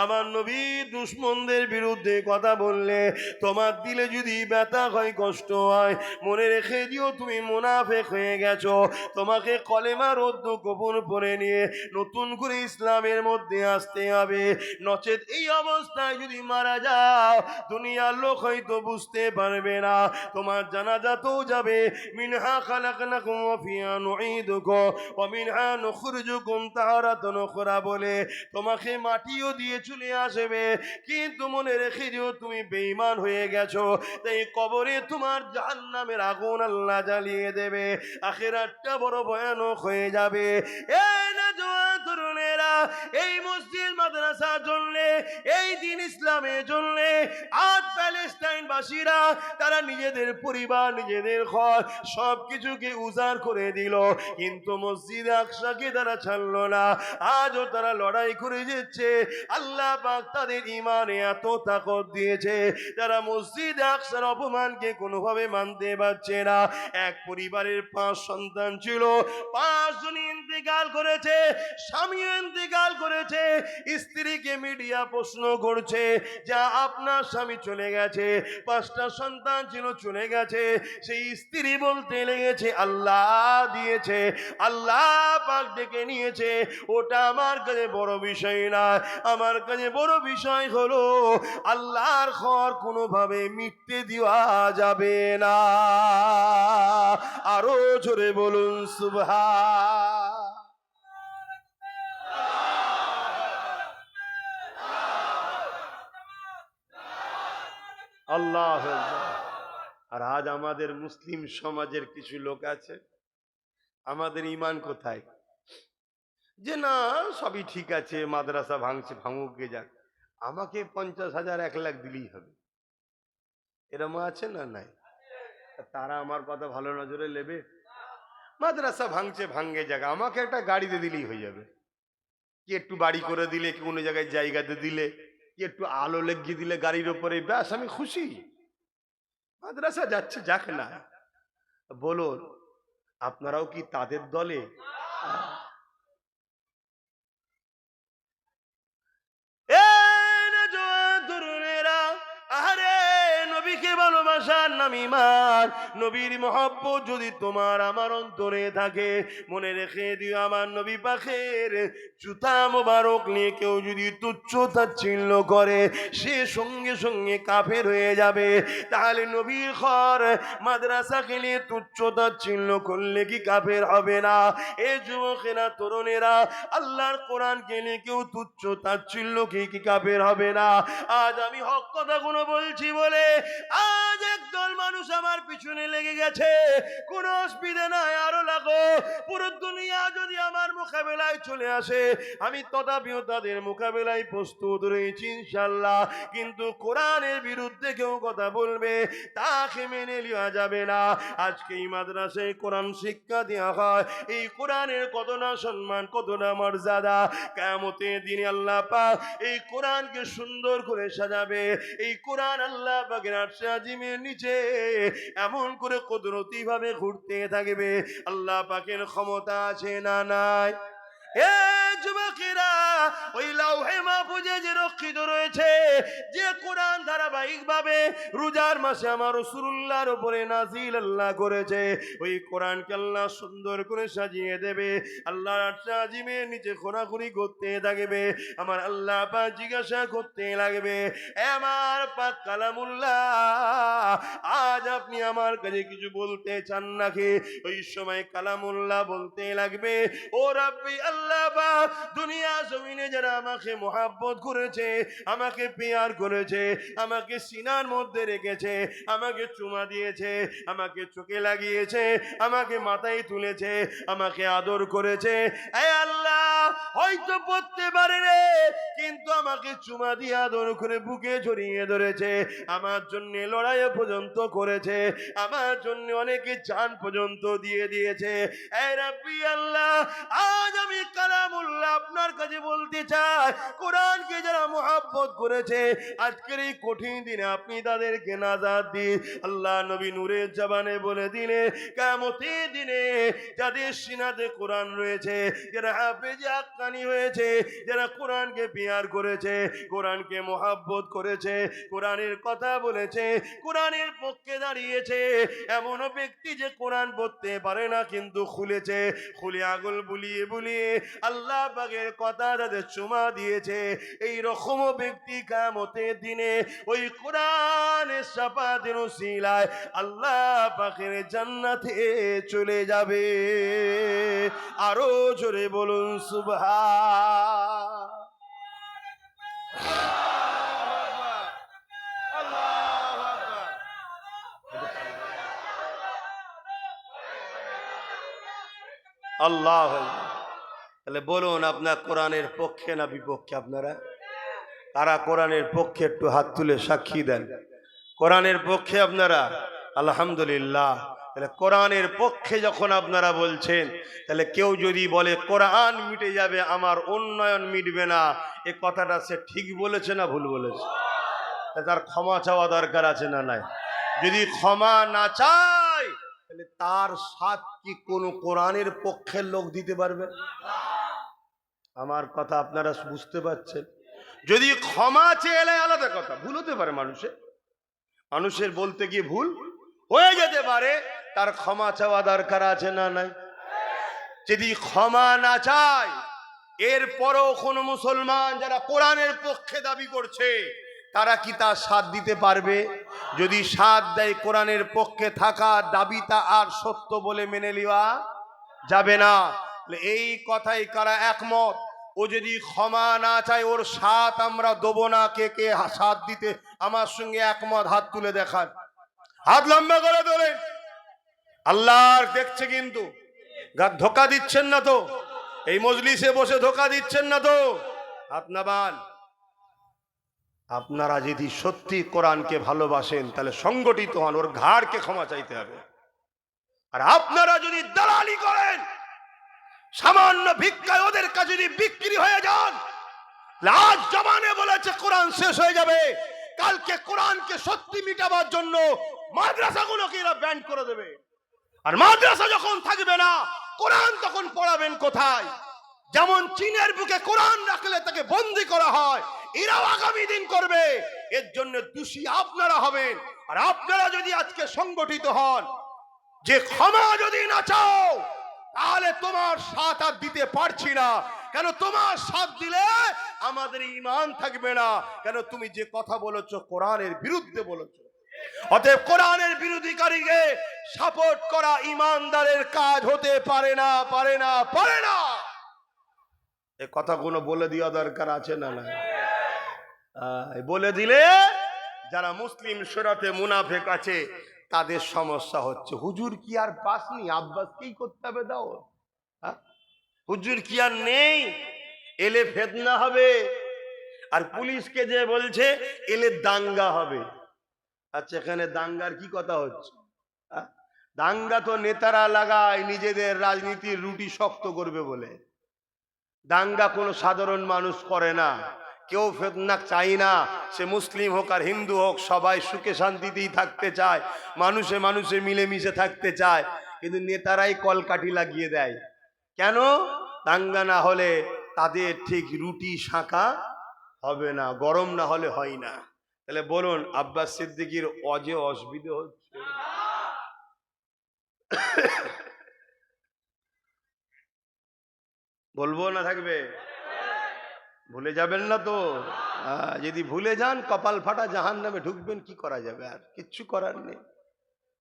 আমার নবী দুশ্মনদের বিরুদ্ধে কথা বললে তোমার দিলে যদি ব্যথা হয়, কষ্ট হয়, মনে রেখে দিও তুমি মুনাফিক হয়ে গেছো। তোমাকে কলেমা রদ্দ কবুল করে নিয়ে নতুন করে ইসলামের মধ্যে আসতে হবে, নচেত এই অবস্থায় যদি মারা যাও দুনিয়ার লোক হয়তো বুঝতে পারবে না, তোমার জানাজাতেও যাবে মিনহা খালাকনাকুম ওয়া ফিহা নুঈদুকুম ওয়া মিনহা নুখরিজুকুম তারাতান উখরা বলে তোমাকে মাটিও দিয়ে চলে আসবে। কিন্তু মনে রেখে দিও তুমি বেঈমান হয়ে গেছো, তাই কবরে তোমার জাহান্নামের আগুন আল্লাহ জ্বালিয়ে দেবে, আখিরাতটা বড় ভয়ানক হয়ে যাবে। এই না জওয়ান তরুণেরা, এই মসজিদ মাদ্রাসার জন্য, এই দিন ইসলামের জন্য আজ প্যালেস্টাইনবাসীরা তারা নিজেদের পরিবার, নিজেদের ঘর সবকিছুকে উজাড় করে দিল, কিন্তু মসজিদ আকসাকে তারা ছাড়লো না। আজও তারা লড়াই করে যাচ্ছে। আল্লাহ পাক তাদের ঈমানে এত তাকত দিয়েছে, তারা মসজিদ আকসার অপমানকে কোনোভাবে মানতে পারছে না। এক পরিবারের 5 সন্তান ছিল, 5 জন ইন্তেকাল করেছে, স্বামীও ইন্তেকাল করেছে। স্ত্রীকে মিডিয়া প্রশ্ন করছে, যা আপনার স্বামী চলে গেছে, 5টা সন্তান সন্তান ছিল চলে গেছে, সেই স্ত্রী বলতে লেগেছে আল্লাহ দিয়েছে, আল্লাহ পাক ডেকে নিয়েছে, ওটা আমার কাছে বড় বিষয় না। আমার কাছে বড় বিষয় হলো আল্লাহর ঘর কোনোভাবে মিটতে দেওয়া যাবে না। আরো জোরে বলুন সুবহান। আল্লাহ। আর আজ আমাদের মুসলিম সমাজের কিছু লোক আছে, আমাদের ঈমান কোথায়, যে না সবই ঠিক আছে, মাদ্রাসা ভাঙছে ভাঙুকে যাক, আমাকে 50,000 1 লাখ দিলেই হবে, এরকম আছে না? নাই। তারা আমার কথা ভালো নজরে নেবে? মাদ্রাসা ভাঙছে ভাঙে যাক, আমাকে একটা গাড়িতে দিলেই হয়ে যাবে, কি একটু বাড়ি করে দিলে, কি কোনো জায়গায় জায়গাতে দিলে, কি একটু আলো লেগিয়ে দিলে গাড়ির ওপরে, ব্যাস আমি খুশি। মাদ্রাসা যাচ্ছে যাক না। বলুন আপনারাও কি তাদের দলে? নবীকে ভালোবাসার নাম ঈমান। নবীর মহব্বত যদি তোমার আমার অন্তরে থাকে, মনে রেখে দিও আমার নবী পাকের জুতা মোবারক নিয়ে কেউ যদি তুচ্ছ তাচ্ছিল্য করে, সে সঙ্গে সঙ্গে কাফের হয়ে যাবে। তাহলে নবীর ঘর মাদ্রাসাকে নিয়ে তুচ্ছ তাচ্ছিল্য করলে কি কাফের হবে না? এ যুবকেরা, তরুণেরা, আল্লাহর কোরআনকে নিয়ে কেউ তুচ্ছ তাচ্ছিল্য কি কাফের হবে না? আজ আমি হক কথাগুলো বলছি বলে আজ একদল মানুষ আমার পিছনে লেগে গেছে, কোনো অসুবিধা নাই, আরো লাগো। পুরো দুনিয়া যদি আমার মোকাবেলায় চলে আসে, আমি তথাপিও তাদের মোকাবেলায় প্রস্তুত রয়েছি ইনশাআল্লাহ। কিন্তু কোরআনের বিরুদ্ধে কেউ কথা বলবে, তাকে মেনে নেওয়া যাবে না। আজকে এই মাদ্রাসায় কোরআন শিক্ষা দেওয়া হয়, এই কোরআনের কত না সম্মান, কত না মর্যাদা। কিয়ামতের দিনে আল্লাহ পাক এই কোরআনকে সুন্দর করে সাজাবে। এই কোরআন আল্লাহ পাকের আরশে আজিমের নিচে এমন করে কুদরতি ভাবে ঘুরতে থাকবে। আল্লাহ পাকের ক্ষমতা আছে না নাই? এ যুবকেরা, ওই লাউহে মাহফুজে যে রক্ষিত রয়েছে, যে কোরআন ধারাবাহিক ভাবে রোজার মাসে আমার রাসূলুল্লাহর উপরে নাজিল আল্লাহ করেছে, ওই কোরআনকে আল্লাহ সুন্দর করে সাজিয়ে দেবে। আল্লাহর আরশে আজিমের নিচে ঘোরাঘুরি করতে থাকবে। আমার আল্লাহ পাক জিজ্ঞাসা করতে লাগবে, আমার পাক কালামুল্লাহ, আজ আপনি আমার কাছে কিছু বলতে চান নাকি? ওই সময় কালামুল্লাহ বলতে লাগবে, ও রাব্বি আল্লাহ পাক, দুনিয়া জমিনে যারা আমাকে মহব্বত করেছে, আমাকে পেয়ার করেছে, আমাকে সিনার মধ্যে রেখেছে, আমাকে চুমা দিয়েছে, আমাকে চোখে লাগিয়েছে, আমাকে মাথায় তুলেছে, আমাকে আদর করেছে, এ আল্লাহ হয়তো পড়তে পারে রে, কিন্তু আমাকে চুমা দিয়ে আদর করে বুকে জড়িয়ে ধরেছে, আমার জন্য লড়াই পর্যন্ত করেছে, আমার জন্য অনেকে জান পর্যন্ত দিয়ে দিয়েছে। এ রাব্বি আল্লাহ, আজ আমি কালামুল্লাহ আপনার কাছে বলতে চাই, কোরআনকে যারা মহব্বত করেছে, আজকের এই কঠিন দিনে আপনি তাদেরকে নাজাত দিন। আল্লাহ নবী নূরের জবানে বলে দিলে, কিয়ামতের দিনে যাদের সিনাতে কোরআন রয়েছে, যারা হাফেজে হাক্কানি হয়েছে, যারা কোরআনকে পিয়ার করেছে, কোরআনকে মহব্বত করেছে, কোরআনের কথা বলেছে, কোরআনের পক্ষে দাঁড়িয়েছে, এমন ব্যক্তি যে কোরআন পড়তে পারে না কিন্তু খুলেছে, খুলে আগুল বুলিয়ে বুলিয়ে আল্লাহ পাকের কথা যাদের চুমা দিয়েছে, এই রকম ব্যক্তি কিয়ামতের দিনে ওই কোরআনের শাফাতের ওসিলায় আল্লাহ পাকের জান্নাতে চলে যাবে। আরো জোরে বলুন সুবহান। আল্লাহ। তাহলে বলুন, আপনার কোরআনের পক্ষে না বিপক্ষে? আপনারা কারা কোরআনের পক্ষে একটু হাত তুলে সাক্ষী দেন। কোরআনের পক্ষে আপনারা? আলহামদুলিল্লাহ। তাহলে কোরআনের পক্ষে যখন আপনারা বলছেন, তাহলে কেউ যদি বলে কোরআন মিটে যাবে, আমার উন্নয়ন মিটবে না, এ কথাটা সে ঠিক বলেছে না ভুল বলেছে? তার ক্ষমা চাওয়া দরকার আছে না নাই? যদি ক্ষমা না চায়, তাহলে তার সাথ কি কোনো কোরআনের পক্ষের লোক দিতে পারবে? আমার কথা আপনারা বুঝতে পারছেন? যদি ক্ষমা চেয়ে আলাদা কথা, ভুল হতে পারে মানুষের, মানুষের বলতে গিয়ে ভুল হয়ে যেতে পারে, তার ক্ষমা চাওয়া দরকার আছে না নাই? যদি ক্ষমা না চায়, এরপরও কোনো মুসলমান যারা কোরআনের পক্ষে দাবি করছে তারা কি তার সাথ দিতে পারবে? যদি সাথ দেয়, কোরআনের পক্ষে থাকা দাবিটা আর সত্য বলে মেনে নেওয়া যাবে না। এই কথাই কারা একমত? ও যদি ক্ষমা না চায়, ওর সাথ আমরা দেবো না। কে কে সাথ দিতে আমার সঙ্গে একমত? হাত তুলে দেখান, হাত লম্বা করে তোলেন। আল্লাহর দেখছে কিন্তু, ধোকা দিচ্ছেন না তো? এই মজলিসে বসে ধোকা দিচ্ছেন না তো? হাত নামান। আপনারা যদি সত্যি কোরআনকে ভালোবাসেন তাহলে সংগঠিত হন, ওর ঘাড়কে ক্ষমা চাইতে হবে। আর আপনারা যদি দালালি করেন, সামান্য ভিক্ষায় ওদের কাছে যদি বিক্রি হয়ে যান, আজ জমানে বলেছে কোরআন শেষ হয়ে যাবে, কালকে কোরআনকে সত্যি মিটাবার জন্য মাদ্রাসাগুলোকে এরা ব্যান্ড করে দেবে। আর মাদ্রাসা যখন থাকবে না, কোরআন তখন পড়াবেন কোথায়? যেমন চীনের বুকে কোরআন রাখলে তাকে বন্দী করা হয়, এরাও আগামী দিন করবে। এর জন্য দোষী আপনারা হবেন। আর আপনারা যদি আজকে সংগঠিত হন, যে ক্ষমা যদি না চাও, তাহলে তোমার সাথ আর দিতে পারছি না। কেন? তোমার সাথ দিলে আমাদের ঈমান থাকবে না। কেন? তুমি যে কথা বলেছো কোরআনের বিরুদ্ধে বলেছো। অতএব কোরআনের বিরোধীকারীকে সাপোর্ট করা ঈমানদারের কাজ হতে পারে না, পারে না, পারে না। এই কথাগুলো বলে দেওয়া দরকার আছে না না? বলে দিলে যারা মুসলিম শরীয়তে মুনাফিক আছে তাদের সমস্যা হচ্ছে। হুজুর কি আর পাসনি? আব্বাসকেই করতে হবে দাও। হুজুর কি আর নেই? এলে ফেতনা হবে। আর পুলিশকে যে বলছে এলে দাঙ্গা হবে। আচ্ছা, এখানে দাঙ্গার কি কথা হচ্ছে? দাঙ্গা তো নেতারা লাগায় নিজেদের রাজনীতির রুটি শক্ত করবে বলে। দাঙ্গা কোনো সাধারণ মানুষ করে না। কেউ ফিতনা চাই না, সে মুসলিম হোক আর হিন্দু হোক, সবাই সুখে শান্তিতেই থাকতে চায়, মানুষে মানুষে মিলেমিশে থাকতে চায়। কিন্তু নেতারাই কলকাঠি লাগিয়ে দেয়। কেন? দাঙ্গা না হলে তাদের ঠিক রুটি শাঁকা হবে না, গরম না হলে হয় না। তাহলে বলুন, আব্বাস সিদ্দিকীর অজে অসুবিধে হচ্ছে? বলবো না থাকবে? ভুলে যাবেন না তো? যদি ভুলে যান, কপাল ফাটা জাহান্নামে ঢুকবেন। কি করা যাবে? আর কিচ্ছু করার নেই।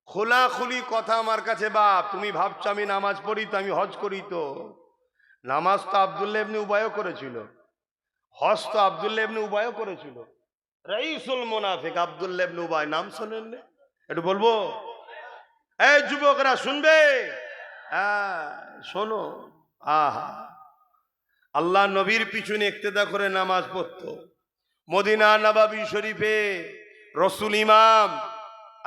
খোলাখুলি কথা আমার কাছে। বাপ, তুমি ভাবছো আমি নামাজ পড়ি তো, আমি হজ করি তো? নামাজ তো আব্দুল্লাহ ইবনে উবাইও করেছিল, হজ তো আব্দুল্লাহ ইবনে উবাইও করেছিল। রাইসুল মুনাফিক আব্দুল্লাহ ইবনে উবাই, নাম শোনেন? একটু বলবো? এই যুবকরা শুনবে? হ্যাঁ শোনো। আহা, আল্লাহ নবীর পিছনে ইক্তেদা করে নামাজ পড়তো। মদিনা নববী শরীফে রসুল ইমাম,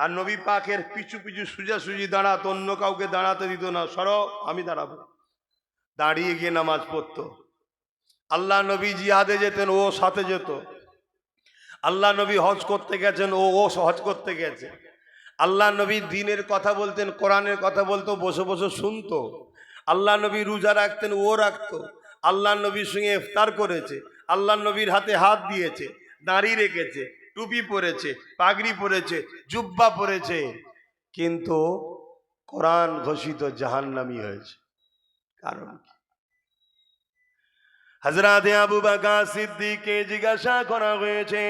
আর নবী পাকের পিছু পিছু সোজাসুজি দাঁড়াতো, অন্য কাউকে দাঁড়াতে দিত না। সরো, আমি দাঁড়াবো। দাঁড়িয়ে গিয়ে নামাজ পড়তো। আল্লাহ নবী জিহাদে যেতেন, ও সাথে যেত। আল্লাহ নবী হজ করতে গেছেন, ও হজ করতে গেছে। আল্লাহ নবী দ্বীনের কথা বলতেন, কোরআনের কথা বলতো, বসে বসে শুনতো। আল্লাহ নবী রোজা রাখতেন, ও রাখতো। আল্লাহ নবীর সঙ্গে ইফতার করেছে, আল্লাহ নবীর হাতে হাত দিয়েছে, দাঁড়ি রেখেছে, টুপি পরেছে, পাগড়ি পরেছে, জুব্বা পরেছে। কিন্তু কোরআন ঘোষিত জাহান্নামী হয়েছে। কারণ কি? হযরতে আবু বকর সিদ্দিককে জিজ্ঞাসা করা হয়েছে,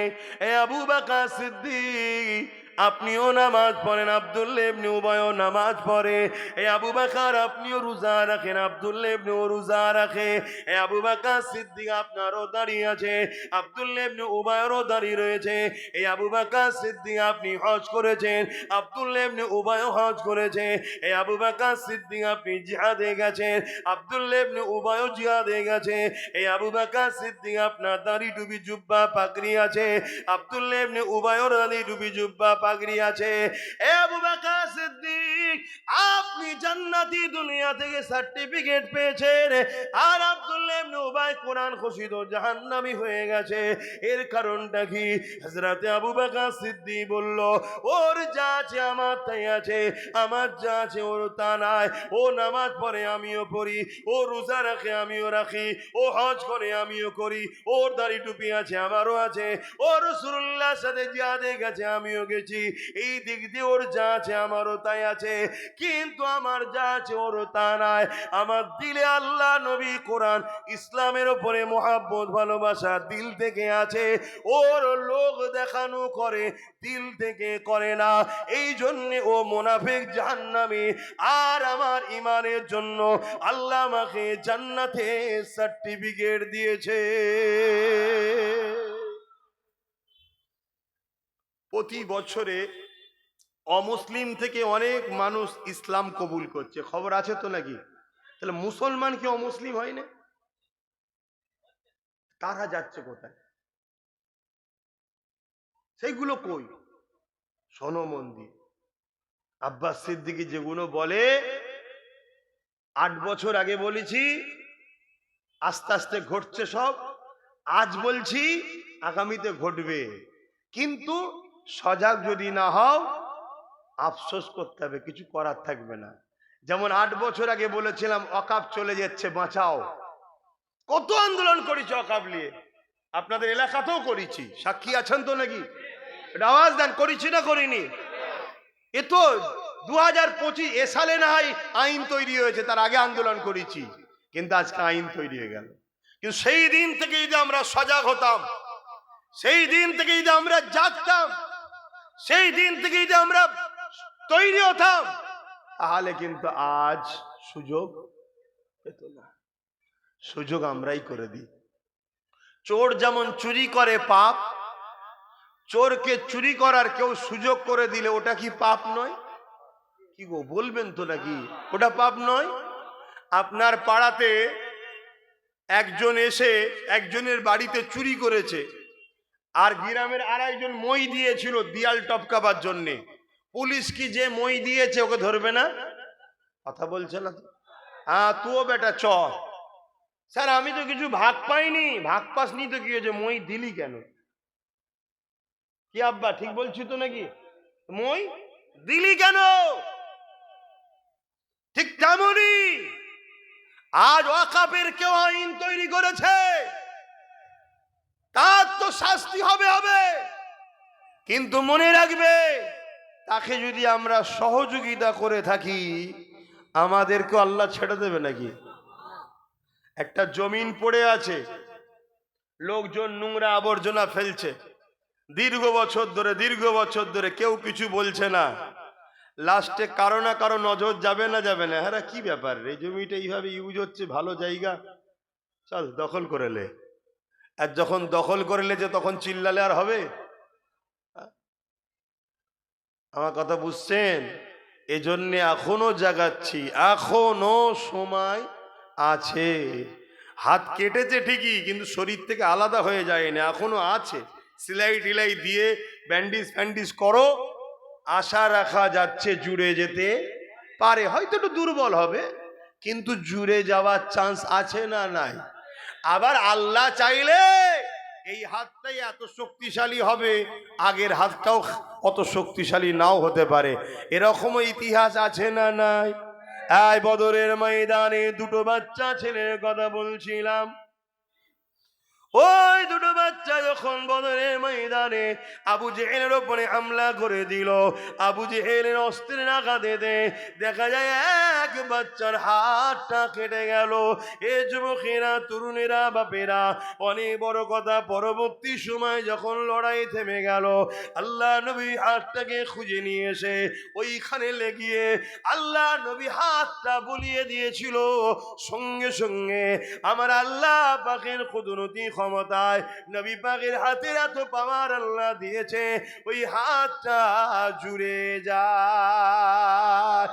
এ আবু বকর সিদ্দিক, আপনিও নামাজ পড়েন, আব্দুল্লাহ ইবনে উবাইও নামাজ পড়ে। এ আবু বকর, আপনিও রোজা রাখেন, আব্দুল্লাহ ইবনে রোজা রাখে। এ আবু বকর সিদ্দিক, আপনারও দাঁড়িয়ে আছে, আব্দুল্লাহ ইবনে উবাইয়েরও দাঁড়িয়ে রয়েছে। এই আবু বকর সিদ্দিক, আপনি হজ করেছেন, আব্দুল্লাহ ইবনে উবাইও হজ করেছে। এই আবু বকর সিদ্দিক, আপনি জিহাদে গেছেন, আব্দুল্লাহ ইবনে উবাইও জিহাদে গেছে। এই আবু বকর সিদ্দিক, আপনার দাড়ি টুপি জুব্বা পাগড়ি আছে, আব্দুল্লাহ ইবনে উবাইয়ের দাড়ি টুপি জুব্বা পাগড়ি আছে। এ আবু বকর সিদ্দিক, আপনি জান্নাতি দুনিয়া থেকে সার্টিফিকেট পেয়েছেন, আর আব্দুল্লাহ ইবনে উবাই কোরআন ঘোষিত জাহান্নামী হয়ে গেছে। এর কারণটা কি? হযরতে আবু বকর সিদ্দিক বলল, ওর যা আছে আমার তাই আছে, আমার যা আছে ওর তা নাই। ও নামাজ পড়ে আমিও পড়ি, ও রোজা রাখে আমিও রাখি, ও হজ করে আমিও করি, ওর দাড়ি টুপি আছে আমারও আছে, ও রাসূলুল্লাহর সাথে জিহাদে গেছে আমিও গেছি। এই দিক দিয়ে ওর যা আছে আমারও তাই আছে, কিন্তু আমার যা আছে ওর তা নাই। আমার দিলে আল্লাহ, নবী, কোরআন, ইসলামের উপরে মহাব্বত, ভালোবাসা দিল থেকে আছে। ওর লোক দেখানো করে, দিল থেকে করে না। এই জন্য ও মুনাফিক, জাহান্নামী। আর আমার ইমানের জন্য আল্লাহ আমাকে জান্নাতে সার্টিফিকেট দিয়েছে। প্রতি বছরে অমুসলিম থেকে অনেক মানুষ ইসলাম কবুল করছে, খবর আছে তো নাকি? তাহলে মুসলমান কি অমুসলিম হয় না? তারা যাচ্ছে কোথায়? সেইগুলো কই? শোনো মন দিয়ে। আব্বাস সিদ্দিকী যেগুলো বলে 8 বছর আগে বলেছি, আস্তে আস্তে ঘটছে সব। আজ বলছি আগামীতে ঘটবে, কিন্তু সজাগ যদি না হও আফসোস করতে হবে, কিছু করার থাকবে না। যেমন 8 বছর আগে বলেছিলাম ওয়াকফ চলে যাচ্ছে, বাঁচাও। কত আন্দোলন করেছি ওয়াকফ নিয়ে, আপনাদের এলাকাতেও করেছি, সাক্ষী আছেন তো নাকি? এটা আওয়াজ দেন, করেছি না করিনি? এ তো 2025 এ সালে না হয় আইন তৈরি হয়েছে, তার আগে আন্দোলন করেছি, কিন্তু আজকে আইন তৈরি হয়ে গেল। কিন্তু সেই দিন থেকে যদি আমরা সজাগ হতাম, সেই দিন থেকে যদি আমরা জাগতাম, সেই দিন থেকে যদি আমরা তৈরি হতাম, তাহলে কিন্তু আজ সুযোগ পেত না। সুযোগ আমরাই করে দিই। চোর যেমন চুরি করে পাপ, চোরকে চুরি করার কেউ সুযোগ করে দিলে ওটা কি পাপ নয়? কি গো, বলবেন তো নাকি? ওটা পাপ নয়? আপনার পাড়াতে একজন এসে একজনের বাড়িতে চুরি করেছে, আর গ্রামের আরেকজন মই দিয়েছিল দিয়াল টপকাবার জন্যে। পুলিশ কি যে মই দিয়েছে ওকে ধরবে না? কথা বলছে না তো? হ্যাঁ, তুও বেটা চ। স্যার আমি তো কিছু ভাগ পাইনি। ভাগ পাসনি তো কি হয়েছে, মই দিলি কেন? কি আব্বা ঠিক বলছি তো নাকি? মই দিলি কেন? ঠিক তেমনই আজ ওয়াকফের কেউ আইন তৈরি করেছে, তার তো শাস্তি হবে হবে, কিন্তু মনে রাখবে তাকে যদি আমরা সহযোগিতা করে থাকি আমাদেরকে আল্লাহ ছেড়ে দেবে নাকি? একটা জমিন পড়ে আছে, লোকজন নোংরা আবর্জনা ফেলছে, দীর্ঘ বছর ধরে কেউ কিছু বলছে না। লাস্টে কারো না কারো নজর যাবে না যাবে না, হ্যাঁ কি ব্যাপার, এই জমিটা এইভাবে ইউজ হচ্ছে, ভালো জায়গা, চল দখল করে লে। আর যখন দখল করে লেছে তখন চিল্লালে আর হবে? আমার কথা বুঝছেন? এজন্য এখনো জাগাচ্ছি, এখনো সময় আছে। হাত কেটেছে ঠিকই, কিন্তু শরীর থেকে আলাদা হয়ে যায়নি, এখনো আছে। সেলাই টিলাই দিয়ে ব্যান্ডিজ ফ্যান্ডিজ করো, আশা রাখা যাচ্ছে জুড়ে যেতে পারে। হয়তো একটু দুর্বল হবে, কিন্তু জুড়ে যাওয়ার চান্স আছে না নাই? আবার আল্লাহ চাইলে এই হাতটাই এত শক্তিশালী হবে, আগের হাতটাও অত শক্তিশালী নাও হতে পারে। এরকমও ইতিহাস আছে না নাই? এই বদরের ময়দানে দুটো বাচ্চা ছেলের কথা বলছিলাম। ওই দুটো বাচ্চা যখন বদরের ময়দানে আবু জেহেলের উপরে হামলা করে দিল, আবু জেহেলের অস্ত্রের আঘাতে দেখা যায় এক বাচ্চার হাতটা কেটে গেল। এ যুবকেরা, তরুণেরা, বাপেরা, অনেক বড় কথা, পরবর্তী সময় যখন লড়াই থেমে গেল, আল্লাহ নবী হাতটাকে খুঁজে নিয়ে এসে ওইখানে লেগিয়ে আল্লাহ নবী হাতটা বুলিয়ে দিয়েছিল। সঙ্গে সঙ্গে আমার আল্লাহ পাকের কুদরতি ক্ষমতায় নবী পাকের হাতের এত পাওয়ার আল্লাহ দিয়েছে, ওই হাতটা জুড়ে যায়।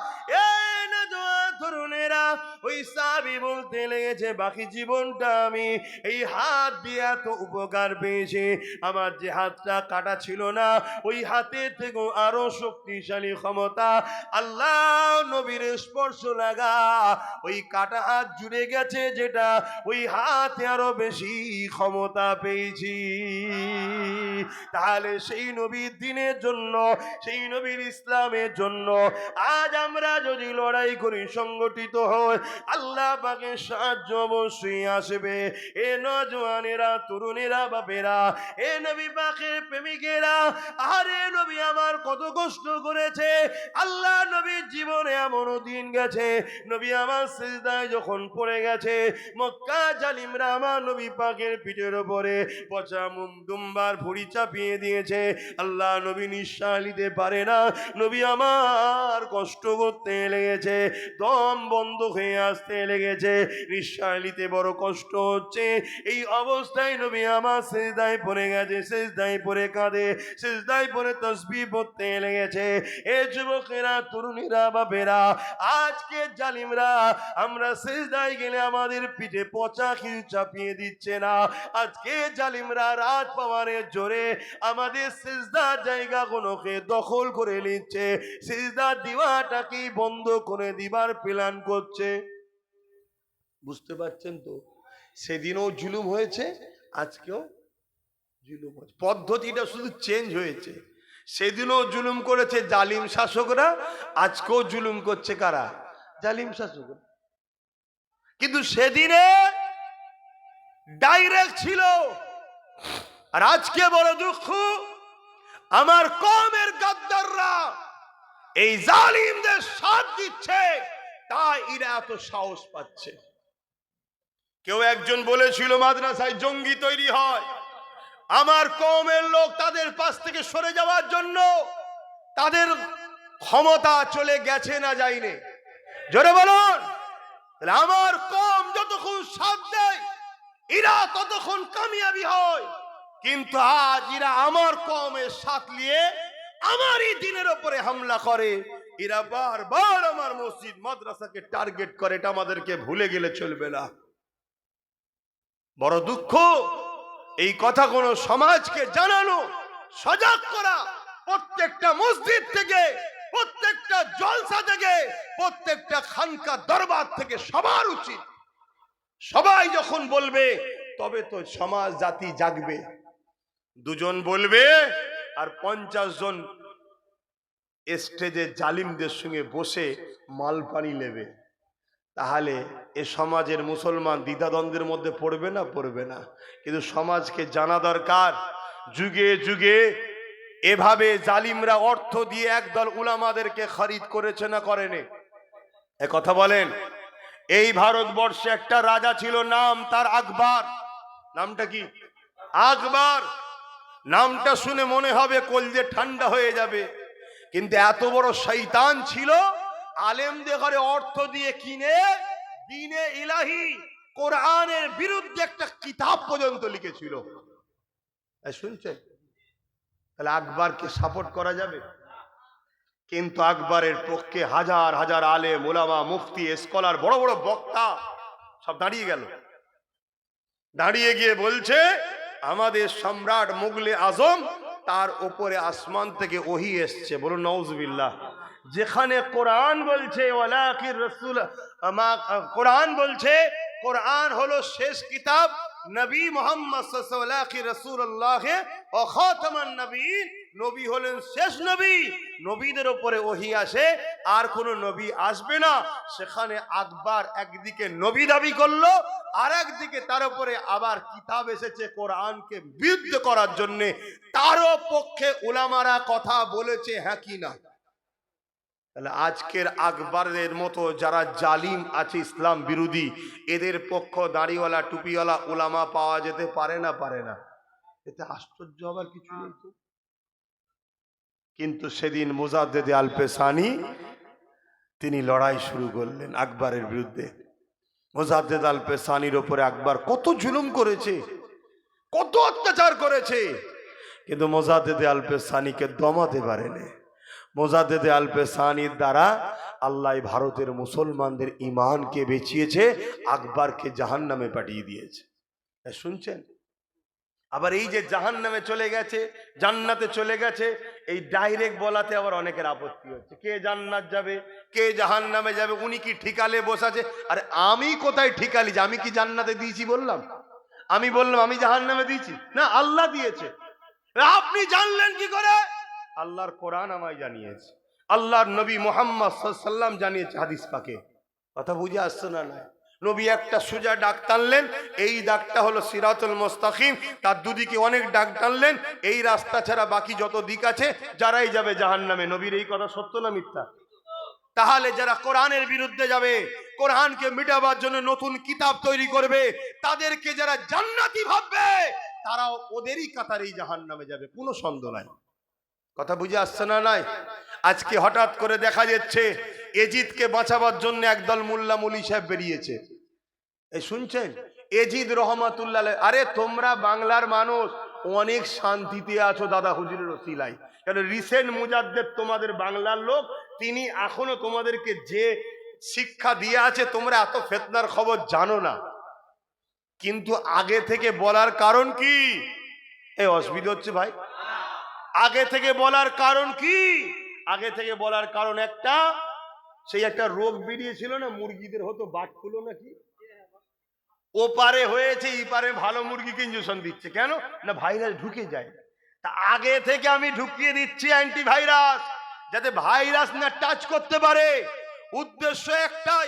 এই না তরুণে যুবকেরা ওই সাহাবী বলতে লেগেছে, বাকি জীবনটা আমি এই হাত দিয়ে এত উপকার পেয়েছি, আমার যে হাতটা কাটা ছিল না ওই হাতের থেকেও আরো শক্তিশালী ক্ষমতা আল্লাহ নবীর স্পর্শ লাগা ওই কাটা হাত জুড়ে গেছে, যেটা ওই হাতে আরো বেশি ক্ষমতা পেয়েছি। তাহলে সেই নবীর দিনের জন্য, সেই নবীর ইসলামের জন্য আজ আমরা যদি লড়াই করি, সংগঠিত হই, আল্লাহ পাকের সাহায্য অবশ্যই আসবে। এ নওজওয়ানেরা, তরুণেরা, বাপেরা, এ নবী পাকের প্রেমিকেরা, আরে নবী আমার কত কষ্ট করেছে। আল্লাহ নবীর জীবনে এমনও দিন গেছে, নবী আমার সিজদায় যখন পড়ে গেছে, মক্কা জালিমরা আমার নবী পাকের পিঠের উপরে পচা দুম্বার ভুঁড়ি চাপিয়ে দিয়েছে। আল্লাহ নবী নিঃশ্বাস নিতে পারে না, নবী আমার কষ্ট করতে লেগেছে, দম বন্ধ হয়ে আসতে লেগেছে, নিঃশ্বাস নিতে বড় কষ্ট হচ্ছে। এই অবস্থায় নবী আমার সিজদায় পড়ে গেছে, সিজদায় পড়ে কাঁদে, সিজদায় পড়ে তাসবিহ পড়তে লেগেছে। এ যুবকেরা, তরুণীরা, বাপেরা, আজকে জালিমরা আমরা সিজদায় গেলে আমাদের পিঠে পচা খিল চাপিয়ে দিচ্ছে না। আজকে জালিমরা রাত পাওয়ারের জোরে আমাদের সিজদার জায়গাগুলোকে দখল করে নিচ্ছে, সিজদা দিওয়াটাকে বন্ধ করে দিবার প্ল্যান করছে। বুঝতে পারছেন তো? সেদিনও জুলুম হয়েছে, আজকেও জুলুম হচ্ছে, পদ্ধতিটা শুধু চেঞ্জ হয়েছে। সেদিনও জুলুম করেছে জালিম শাসকরা, আজকেও জুলুম করছে কারা? জালিম শাসকরা। কিন্তু সেদিনে ডাইরেক্ট ছিল, আর আজকে বড় দুঃখ, আমার কওমের গাদ্দাররা এই জালিমদের সাথ দিচ্ছে, তাই এরা এত সাহস পাচ্ছে। কেউ একজন বলেছিল মাদ্রাসায় জঙ্গি তৈরি হয়, আমার কওমের লোক তাদের পাশ থেকে সরে যাওয়ার জন্য তাদের ক্ষমতা চলে গেছে না যায়নি? জোরে বলুন। আমার কওম যতক্ষণ সাথ দেয় এরা ততক্ষণ কামিয়াবি হয়, কিন্তু আজ এরা আমার কওমের সাথ নিয়ে আমারই দিনের উপরে হামলা করে, এরা বারবার আমার মসজিদ মাদ্রাসাকে টার্গেট করে। এটা আমাদেরকে ভুলে গেলে চলবে না। বড় দুঃখ, এই কথা কোন সমাজকে জানানো, সজাগ করা, প্রত্যেকটা মসজিদ থেকে, প্রত্যেকটা জলসা থেকে, প্রত্যেকটা খানকা দরবার থেকে সবার উচিত। সবাই যখন বলবে তবে তো সমাজ জাতি জাগবে। দুজন বলবে আর 50 জন স্টেজে জালিমদের সঙ্গে বসে মালপানি নেবে, তাহলে এ সমাজের মুসলমান দ্বিধাদ্বন্দ্বের মধ্যে পড়বে না? পড়বে না। কিন্তু সমাজকে জানা দরকার, যুগে যুগে এভাবে জালিমরা অর্থ দিয়ে একদল উলামাদেরকে খরিদ করেছে না করেনি? এ কথা বলেন। এই ভারতবর্ষে একটা রাজা ছিল, নাম তার আকবর। নামটা কি? আকবর। নামটা শুনে মনে হবে কলজে ঠান্ডা হয়ে যাবে, কিন্তু এত বড় শয়তান ছিল, আলেমদের ঘরে অর্থ দিয়ে কিনে দ্বীনে ইলাহি কোরআনের বিরুদ্ধে একটা কিতাব পর্যন্ত লিখেছিল। শুনছেন? তাহলে আকবরকে সাপোর্ট করা যাবে? কিন্তু আকবরের পক্ষে হাজার হাজার আলেম, ওলামা, মুফতি, স্কলার, বড় বড় বক্তা সব দাঁড়িয়ে গেল। দাঁড়িয়ে গিয়ে বলছে, আমাদের সম্রাট মুগলে আজম, তার উপরে আসমান থেকে ওহী এসছে। বলুন নাউজুবিল্লাহ। যেখানে কোরআন বলছে ওয়ালাকির রাসূল, কোরআন বলছে কোরআন হলো শেষ কিতাব, নবী মুহাম্মদ সাল্লাল্লাহু আলাইহি রাসূলুল্লাহ ও খাতামান নবীন, নবী হলেন শেষ নবী, নবীদের উপরে ওহী আসে, আর কোন নবী আসবে না। সেখানে আকবর একদিকে নবী দাবি করলো, আর একদিকে তার উপরে আবার কিতাব এসেছে কোরআনকে বিরুদ্ধ করার জন্য, তারও পক্ষে উলামারা কথা বলেছে, হ্যাঁ কি না? তাহলে আজকের আকবরের মতো যারা জালিম আছে, ইসলাম বিরোধী, এদের পক্ষ দাড়িওয়ালা, টুপিওয়ালা উলামা পাওয়া যেতে পারে না? পারে না? এতে আশ্চর্য হবার কিছু নেই তো। কিন্তু সেদিন মুজাদ্দেদে আল পেসানি তিনি লড়াই শুরু করলেন আকবরের বিরুদ্ধে। মুজাদ্দেদ আল পেসানির উপরে আকবর কত জুলুম করেছে, কত অত্যাচার করেছে, কিন্তু মুজাদ্দেদে আল পেসানিকে দমাতে পারেনি। মুজাদ্দেদে আল পেসানির দ্বারা আল্লাহ ভারতের মুসলমানদের ইমানকে বেঁচিয়েছে, আকবরকে জাহান্নামে পাঠিয়ে দিয়েছে। শুনছেন? আবার এই যে জাহান্নামে চলে গেছে, জান্নাতে চলে গেছে, এই ডাইরেক্ট বলাতে আবার অনেকের আপত্তি হচ্ছে, কে জান্নাত যাবে কে জাহান্নামে যাবে, উনি কি ঠিকালে বসাছে? আরে আমি কোথায় ঠিকালি যে আমি কি জান্নাতে দিয়েছি বললাম? আমি বললাম আমি জাহান্নামে দিয়েছি? না, আল্লাহ দিয়েছে। আপনি জানলেন কি করে? আল্লাহর কোরআন আমায় জানিয়েছে, আল্লাহর নবী মুহাম্মদ সাল্লাল্লাহু আলাইহি ওয়াসাল্লাম জানিয়েছে হাদিস পাকে। কথা বুঝে আসছে না? না, নবী একটা সোজা ডাক টানলেন, এই ডাকটা হলো সিরাতুল মুস্তাকিম। তার দুদিকে অনেক ডাক টানলেন, এই রাস্তা ছাড়া বাকি যত দিক আছে যারাই যাবে জাহান্নামে। নবীর এই কথা সত্য না মিথ্যা? তাহলে যারা কোরআনের বিরুদ্ধে যাবে, কোরআনকে মিটাবার জন্য নতুন কিতাব তৈরি করবে, তাদেরকে যারা জান্নাতি ভাববে, তারাও ওদেরই কাতারেই জাহান্নামে যাবে, কোনো সন্দেহ নাই। কথা বুঝে আসছে না? নাই। আজকে হঠাৎ করে দেখা যাচ্ছে এজিদকে বাঁচাবার জন্য একদল মোল্লা মুলি সাহেব বেরিয়েছে। এই শুনছেন? এজিদ রহমাতুল্লাহ, আরে তোমরা বাংলার মানুষ অনেক শান্তিতে আছো দাদা হুজুরের ওসিলায়। কারণ রিসেন্ট মুজাদ্দেদ তোমাদের বাংলার লোক, তিনি এখনো তোমাদেরকে যে শিক্ষা দিয়ে আছে, তোমরা এত ফিতনার খবর জানো না। কিন্তু আগে থেকে বলার কারণ কি? এই অসুবিধা হচ্ছে ভাই। আগে থেকে বলার কারণ কি? আগে থেকে বলার কারণ একটা, সেই একটা রোগ বেরিয়েছিল না, মুরগিদের হতো বাট ফুলো নাকি, ও পারে হয়েছে, এই পারে ভালো মুরগিকে ইঞ্জেকশন দিচ্ছে। কেন না? ভাইরাস ঢুকে যায়। তা আগে থেকে আমি ঢুকিয়ে দিচ্ছি অ্যান্টিভাইরাস, যাতে ভাইরাস না টাচ করতে পারে। উদ্দেশ্য একটাই,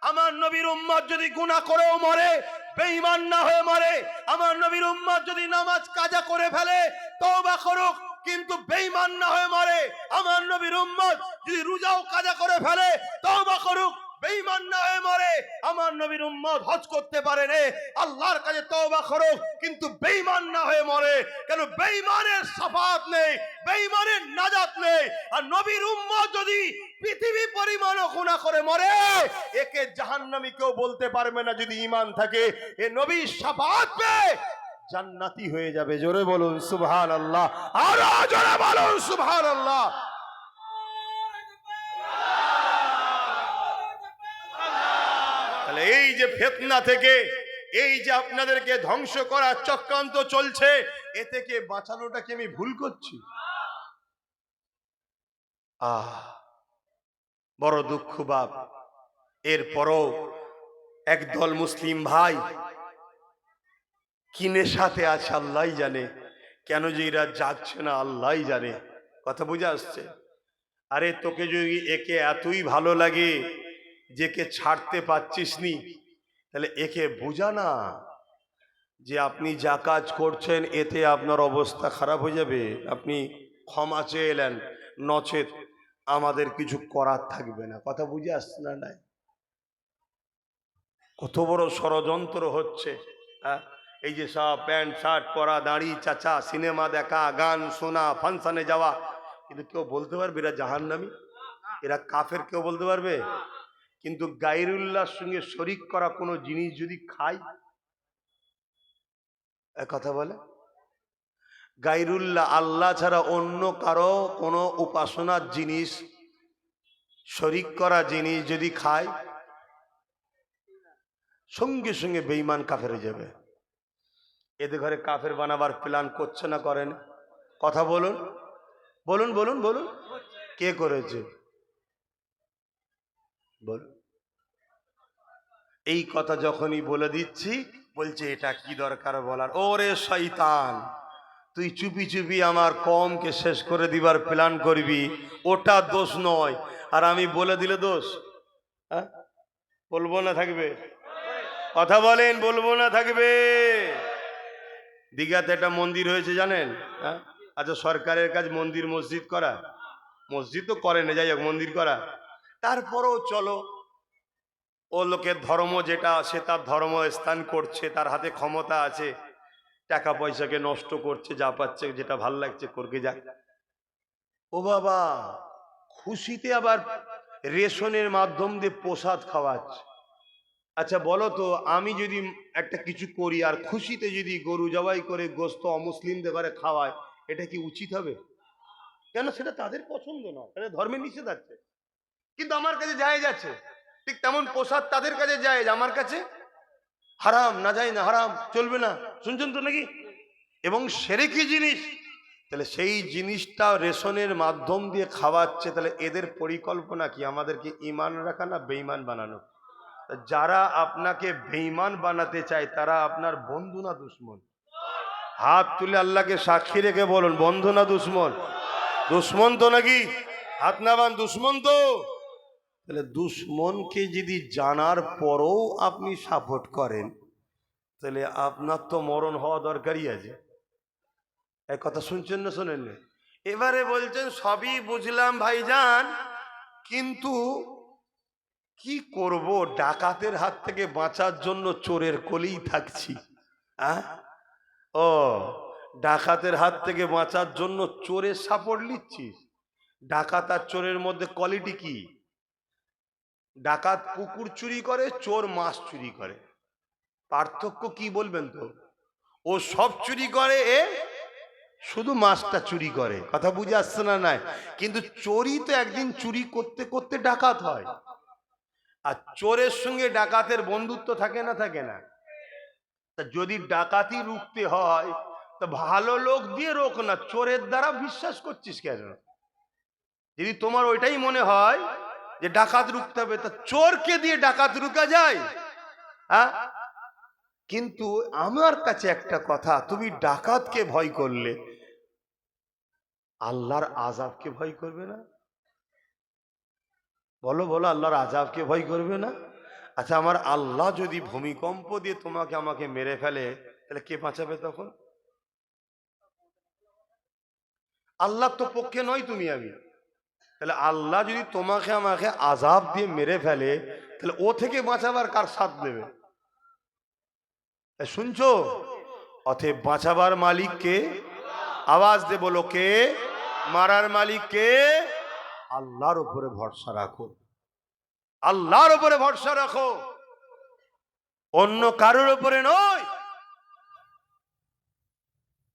আমার নবীর উম্মত যদি গুনাহ করেও মরে, বেঈমান না হয়ে মরে, আমার নবীর উম্মত যদি নামাজ কাজা করে ফেলে, তওবা করুক, কিন্তু বেঈমান না হয়ে মরে। আমার নবীর উম্মত যদি রোজাও কাজা করে ফেলে, তওবা করুক, বেঈমান না হয়ে মরে। আমার নবীর উম্মত হজ করতে পারে না, আল্লাহর কাছে তওবা করুক, কিন্তু বেঈমান না হয়ে মরে। কেন? বেঈমানের শাফাত নেই, বেঈমানের নাজাত নেই। আর নবীর উম্মত যদি পৃথিবী পরিমাণও গুনাহ করে মরে, একে জাহান্নামী কেউ বলতে পারবে না যদি ঈমান থাকে। এ নবীর শাফাত পেয়ে জান্নাতি হয়ে যাবে। জোরে বলুন সুবহানাল্লাহ, আরো জোরে বলুন সুবহানাল্লাহ। তাহলে এই যে ফিতনা থেকে, এই যে আপনাদেরকে ধ্বংস করার চক্রান্ত চলছে, এ থেকে বাঁচানোটা কি আমি ভুল করছি? বড় দুঃখ বাপ। এরপরও একদল মুসলিম ভাই কি নেশাতে আছে আল্লাহই জানে, কেন যে এরা যাচ্ছে না আল্লাহই জানে। কথা বুঝে আসছে? আরে তোকে যদি একে এতই ভালো লাগে যে কে ছাড়তে পারছিস নি, তাহলে একে বোঝা না যে আপনি যা কাজ করছেন এতে আপনার অবস্থা খারাপ হয়ে যাবে। আপনি ক্ষমা চেয়ে এলেন, নচেত আমাদের কিছু করার থাকবে না। কথা বুঝে আসছে না? নাই। কত বড় ষড়যন্ত্র হচ্ছে। এই যে সব প্যান্ট শার্ট পরা, দাড়ি চাচা, সিনেমা দেখা, গান শোনা, ফাংশনে যাওয়া, কিন্তু কেউ বলতে পারবে এরা জাহান্নামী, এরা কাফের? কেউ বলতে পারবে? কিন্তু গায়রুল্লাহর সঙ্গে শরিক করা কোনো জিনিস যদি খায়, কথা বলে গায়রুল্লাহ, আল্লাহ ছাড়া অন্য কারো কোনো উপাসনার জিনিস, শরিক করা জিনিস যদি খায়, সঙ্গে সঙ্গে বেঈমান কাফের হয়ে যাবে। এদের ঘরে কাফের বানাবার প্ল্যান করছে না করেন? কথা বলুন, বলুন বলুন বলুন, কে করেছে বলুন? এই কথা যখনই বলে দিচ্ছি, বলছে এটা কি দরকার বলার? ওরে শয়তান, তুই চুপি চুপি আমার কমকে শেষ করে দিবার প্ল্যান করবি, ওটা দোষ নয়। আর আমি বলে দিলে দোষ? হ্যাঁ, বলবো না থাকবে? কথা বলেন, বলবো না থাকবে? দীঘাতে একটা মন্দির হয়েছে জানেন? হ্যাঁ, আচ্ছা, সরকারের কাজ মন্দির মসজিদ করা, মসজিদ তো করে না, যাই হোক মন্দির করা। তারপরেও চলো, ও লোকের ধর্ম যেটা, সে তার ধর্ম স্থান করছে, তার হাতে ক্ষমতা আছে, টাকা পয়সাকে নষ্ট করছে, যা পাচ্ছে যেটা ভাল লাগছে করকে যাক। ও বাবা, খুশিতে আবার রেশনের মাধ্যম দিয়ে প্রসাদ খাওয়াচ্ছে। আচ্ছা বলো তো, আমি যদি একটা কিছু করি আর খুশিতে যদি গরু জবাই করে গোস্ত অমুসলিমদের ঘরে খাওয়ায়, এটা কি উচিত হবে? কেন? সেটা তাদের পছন্দ নয়, এটা ধর্মে নিষেধ আছে। কিন্তু আমার কাছে জায়েজ আছে, ঠিক তেমন প্রসাদ তাদের কাছে জায়েজ, আমার কাছে হারাম। না যায় না, হারাম, চলবে না। শুনছেন তো নাকি? এবং শিরকি জিনিস, তাহলে সেই জিনিসটা রেশনের মাধ্যম দিয়ে খাওয়াচ্ছে, তাহলে এদের পরিকল্পনা কি? আমাদেরকে ঈমান রাখা না বেঈমান বানানো? যারা আপনাকে বেঈমান বানাতে চায় তারা আপনার বন্ধু না দুশমন? হাত তুলে আল্লাহকে সাক্ষী রেখে বলুন, বন্ধু না দুশমন? দুশমন তো নাকি? হাত না বান, দুশমন তো। তাহলে দুশমনকে যদি জানার পরও আপনি সাপোর্ট করেন, তাহলে আপনার তো মরণ হওয়া দরকারই আছে। এক কথা শুনছেন না শোনেন না? এবারে বলছেন সবই বুঝলাম ভাইজান, কিন্তু কি করব, ডাকাতের হাত থেকে বাঁচার জন্য চোরের কোলেই থাকছি। ও, ডাকাতের হাত থেকে বাঁচার জন্য চোরের সাপোর্ট নিচ্ছিস? ডাকাত আর চোরের মধ্যে কোয়ালিটি কি? ডাকাত কুকুর চুরি করে, চোর মাছ চুরি করে। পার্থক্য কি বলবেন তো? ও সব চুরি করে, এ শুধু মাছটা চুরি করে। কথা বুঝে আসছে না? নাই, কিন্তু চোরই তো একদিন চুরি করতে করতে ডাকাত হয়। আর চোরের সঙ্গে ডাকাতের বন্ধুত্ব থাকে না? থাকে না? তা যদি ডাকাতি রুখতে হয় তা ভালো লোক দিয়ে রোক না, চোরের দ্বারা বিশ্বাস করছিস কেন? যদি তোমার ওইটাই মনে হয় যে ডাকাত রুখতে হবে, তা চোরকে দিয়ে ডাকাত রুকা যায়? হ্যাঁ, কিন্তু আমার কাছে একটা কথা, তুমি ডাকাতকে ভয় করলে আল্লাহর আযাবকে ভয় করবে না? বলো বলো, আল্লাহর আযাবকে ভয় করবে না? আচ্ছা, আমার আল্লাহ যদি ভূমিকম্প দিয়ে তোমাকে আমাকে মেরে ফেলে, তাহলে কে বাঁচাবে তখন? আল্লাহ তো পক্ষে নয় তুমি আমি। তাহলে আল্লাহ যদি তোমাকে আমাকে আযাব দিয়ে মেরে ফেলে, তাহলে ও থেকে বাঁচাবার কার সাথ দেবে? শুনছো? অতএব বাঁচাবার মালিক কে? আওয়াজ দে বলো, কে? মারার মালিক কে? আল্লাহর উপরে ভরসা রাখো, আল্লাহর উপরে ভরসা রাখো, অন্য কারোর উপরে নয়।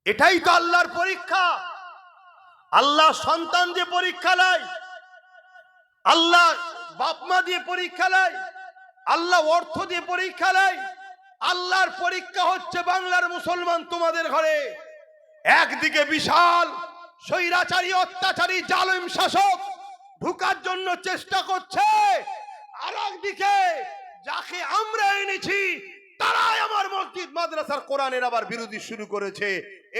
এটাই তো আল্লাহর পরীক্ষা। আল্লাহ সন্তান দিয়ে পরীক্ষা নেয়, আল্লাহ বাপ মা দিয়ে পরীক্ষা নেয়, আল্লাহ অর্থ দিয়ে পরীক্ষা নেয়। আল্লাহর পরীক্ষা হচ্ছে বাংলার মুসলমান তোমাদের ঘরে। একদিকে বিশাল স্বৈরাচারী অত্যাচারী জালেম শাসক ঢুকার জন্য চেষ্টা করছে, আর একদিকে যাকে আমরা এনেছি তারাই আমার মসজিদ মাদ্রাসার কোরআনের আবার বিরোধী শুরু করেছে।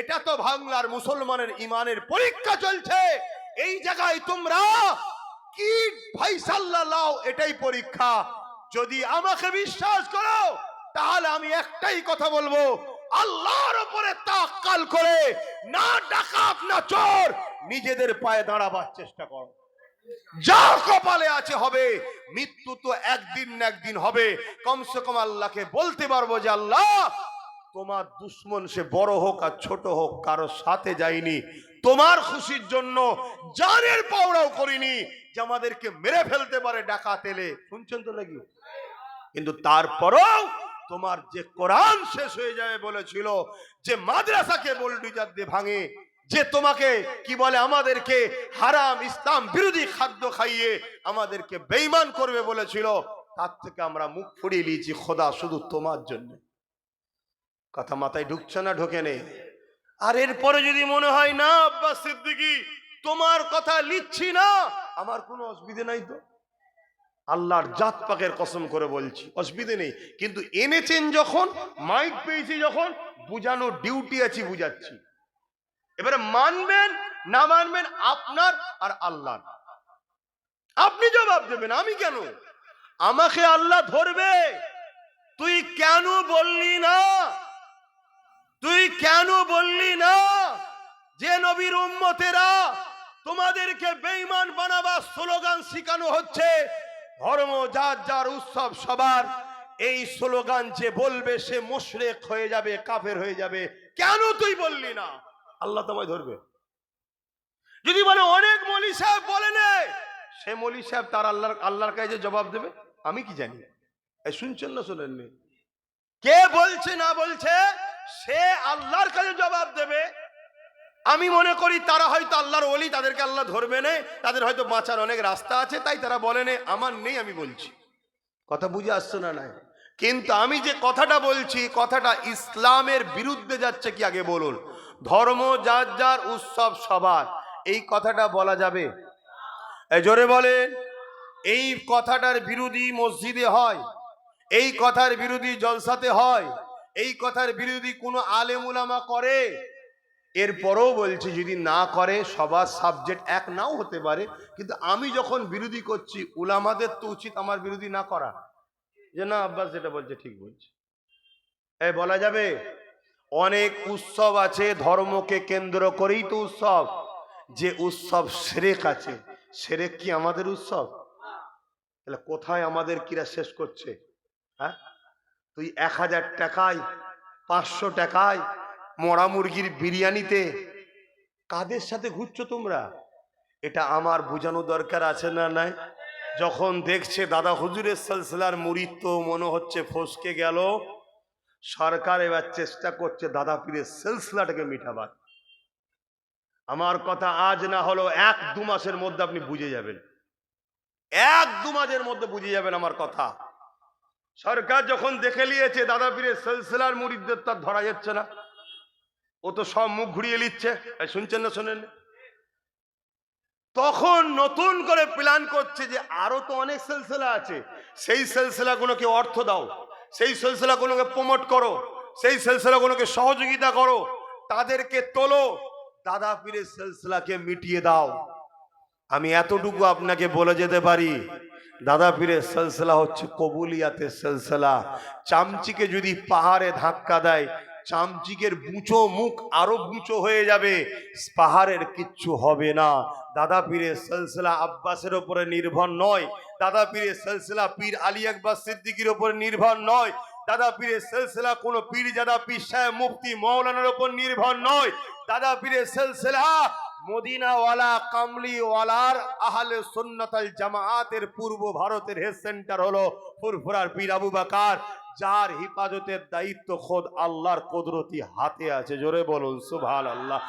এটা তো বাংলার মুসলমানের ইমানের পরীক্ষা চলছে। এই জায়গায় তোমরা কি ফায়সালা লাও, এটাই পরীক্ষা। যদি আমাকে বিশ্বাস করো তাহলে আমি একটাই কথা বলবো, আল্লাহর উপরে তাওয়াক্কুল করে না ডাকাত না চোর, নিজেদের পায়ে দাঁড়াবার চেষ্টা করো। যা কপালে আছে হবে, মৃত্যু তো একদিন না একদিন হবে। কমসে কম আল্লাহকে বলতে পারবো যে আল্লাহ, তোমার দুশ্মন সে বড় হোক আর ছোট হোক কারো সাথে যাইনি, তোমার খুশির জন্য জানের পাওড়াও করিনি যে আমাদেরকে মেরে ফেলতে পারে ডাকাত এলে। শুনছেন তো নাকি? কিন্তু তারপরও তোমার যে কোরআন শেষ হয়ে যাবে বলেছিল, যে মাদ্রাসাকে বোল্ডুজার দিয়ে ভাঙে, যে তোমাকে কি বলে আমাদেরকে হারাম ইসলাম বিরোধী খাদ্য খাইয়ে আমাদেরকে বেঈমান করবে বলেছিল, তার থেকে আমরা মুখ ফুরিয়ে নিয়েছি খোদা শুধু তোমার জন্য। কথা মাথায় ঢুকছে না? ঢোকে নেই? আর এরপরে যদি মনে হয় না আব্বাস সিদ্দিকী তোমার কথা লিখছি না, আমার কোনো অসুবিধা নাই তো। আল্লাহর জাত পাকের কসম করে বলছি, অসুবিধে নেই। কিন্তু এনেছেন যখন, মাইক পেয়েছি যখন, বুঝানোর ডিউটি আছে, বুঝাচ্ছি। এবারে মানবেন না মানবেন আপনার আর আল্লাহর, আপনি জবাব দেবেন, আমি কেন? আমাকে আল্লাহ ধরবে, তুই কেন বললি না, তুই কেন বললি না যে নবীর উম্মতেরা তোমাদেরকে বেঈমান বানাবার স্লোগান শিখানো হচ্ছে, ধর্ম যার যার উৎসব সবার, এই স্লোগান যে বলবে সে মুশরিক হয়ে যাবে, কাফের হয়ে যাবে, কেন তুই বললি না? আল্লাহ তোমায় ধরবে। যদি বলে অনেক মৌলী সাহেব বলে নে, সে মৌলী সাহেব তার আল্লাহর কাছে জবাব দেবে, আমি কি জানি? শুনছেন না শোনেননি? কে বলছে না বলছে সে আল্লাহর কাছে জবাব দেবে। আমি মনে করি তারা হয়তো আল্লাহর ওলি, তাদেরকে আল্লাহ ধরবে না, তাদের হয়তো বাঁচার অনেক রাস্তা আছে, তাই তারা বলে না। আমার নেই, আমি বলছি। কথা বুঝে আসছে না? নাই। কিন্তু আমি যে কথাটা বলছি, কথাটা ইসলামের বিরুদ্ধে যাচ্ছে কি? আগে বলুন। ধর্ম যার যার, উৎসব সবার, এই কথাটা বলা যাবে? এই জোরে বলেন। এই কথাটার বিরোধী মসজিদে হয়, এই কথার বিরোধী জলসাতে হয়, এই কথার বিরোধী কোনো আলেম উলামা করে। এরপরেও বলছি, যদি না করে, সবার সাবজেক্ট এক নাও হতে পারে, কিন্তু আমি যখন বিরোধী করছি, উলামাদের তো উচিত আমার বিরোধী না করা। যে না, আব্বাস যেটা বলছে ঠিক বলছে, এই বলা যাবে? অনেক উৎসব আছে ধর্মকে কেন্দ্র করেই তো উৎসব। যে উৎসব শিরক আছে, শিরক কি আমাদের উৎসব? তাহলে কোথায় আমাদের কিরা শেষ করছে? হ্যাঁ, তুই 1000 টাকায়, 500 টাকায় মরা মুরগির বিরিয়ানিতে কাদের সাথে ঘুরছো তোমরা? এটা আমার বোঝানো দরকার আছে না নাই? যখন দেখছে দাদা হুজুরের সিলসিলার মুরিদ তো মনে হচ্ছে ফসকে গেল, সরকার এবার চেষ্টা করছে দাদা পীরের সিলসিলাটাকে মিটাবার। আমার কথা আজ না হলো 1-2 মাসের মধ্যে আপনি বুঝে যাবেন, 1-2 মাসের মধ্যে বুঝে যাবেন আমার কথা। সরকার যখন দেখে নিয়েছে দাদা পীরের সিলসিলার মুরিদদের তার ধরা যাচ্ছে না, ও তো সব মুখ ঘুরিয়ে নিচ্ছে, শুনছেন না শোনেন, তখন নতুন করে প্ল্যান করছে যে আরো তো অনেক সিলসিলা আছে, সেই সিলসিলাগুলোকে অর্থ দাও, সেই সিলসিলাগুলোকে প্রমোট করো, সেই সিলসিলাগুলোকে সহযোগিতা করো, তাদেরকে তোলো, দাদা পীরের সিলসিলাকে মিটিয়ে দাও। আমি এতটুকু আপনাকে বলে যেতে পারি, দাদা পীরের সিলসিলা হচ্ছে কবুলিয়াতের সিলসিলা। চামচিকে যদি পাহাড়ে ধাক্কা দেয়, চামচিকের বুঁচো মুখ আরো বুঁচো হয়ে যাবে, পাহাড়ের কিচ্ছু হবে না। দাদা পীরের সিলসিলা আব্বাসের উপরে নির্ভর নয়, দাদা পীরের সিলসিলা পীর আলী আকবর সিদ্দিকীর উপরে নির্ভর নয়, দাদা পীরের সিলসিলা কোন পীরজাদা পীর সাহেব মুফতি মৌলানার উপর নির্ভর নয়। দাদা পীরের সিলসিলা মদিনাওয়ালা কামলিওয়ালার আহলে সুন্নাত আল জামাআতের পূর্ব ভারতের হেড সেন্টার হলো ফুরফুরার পীর আবু বকর, যার হিফাজতের দায়িত্ব খোদ আল্লাহর কুদরতি হাতে আছে। জোরে বলুন সুবহানাল্লাহ।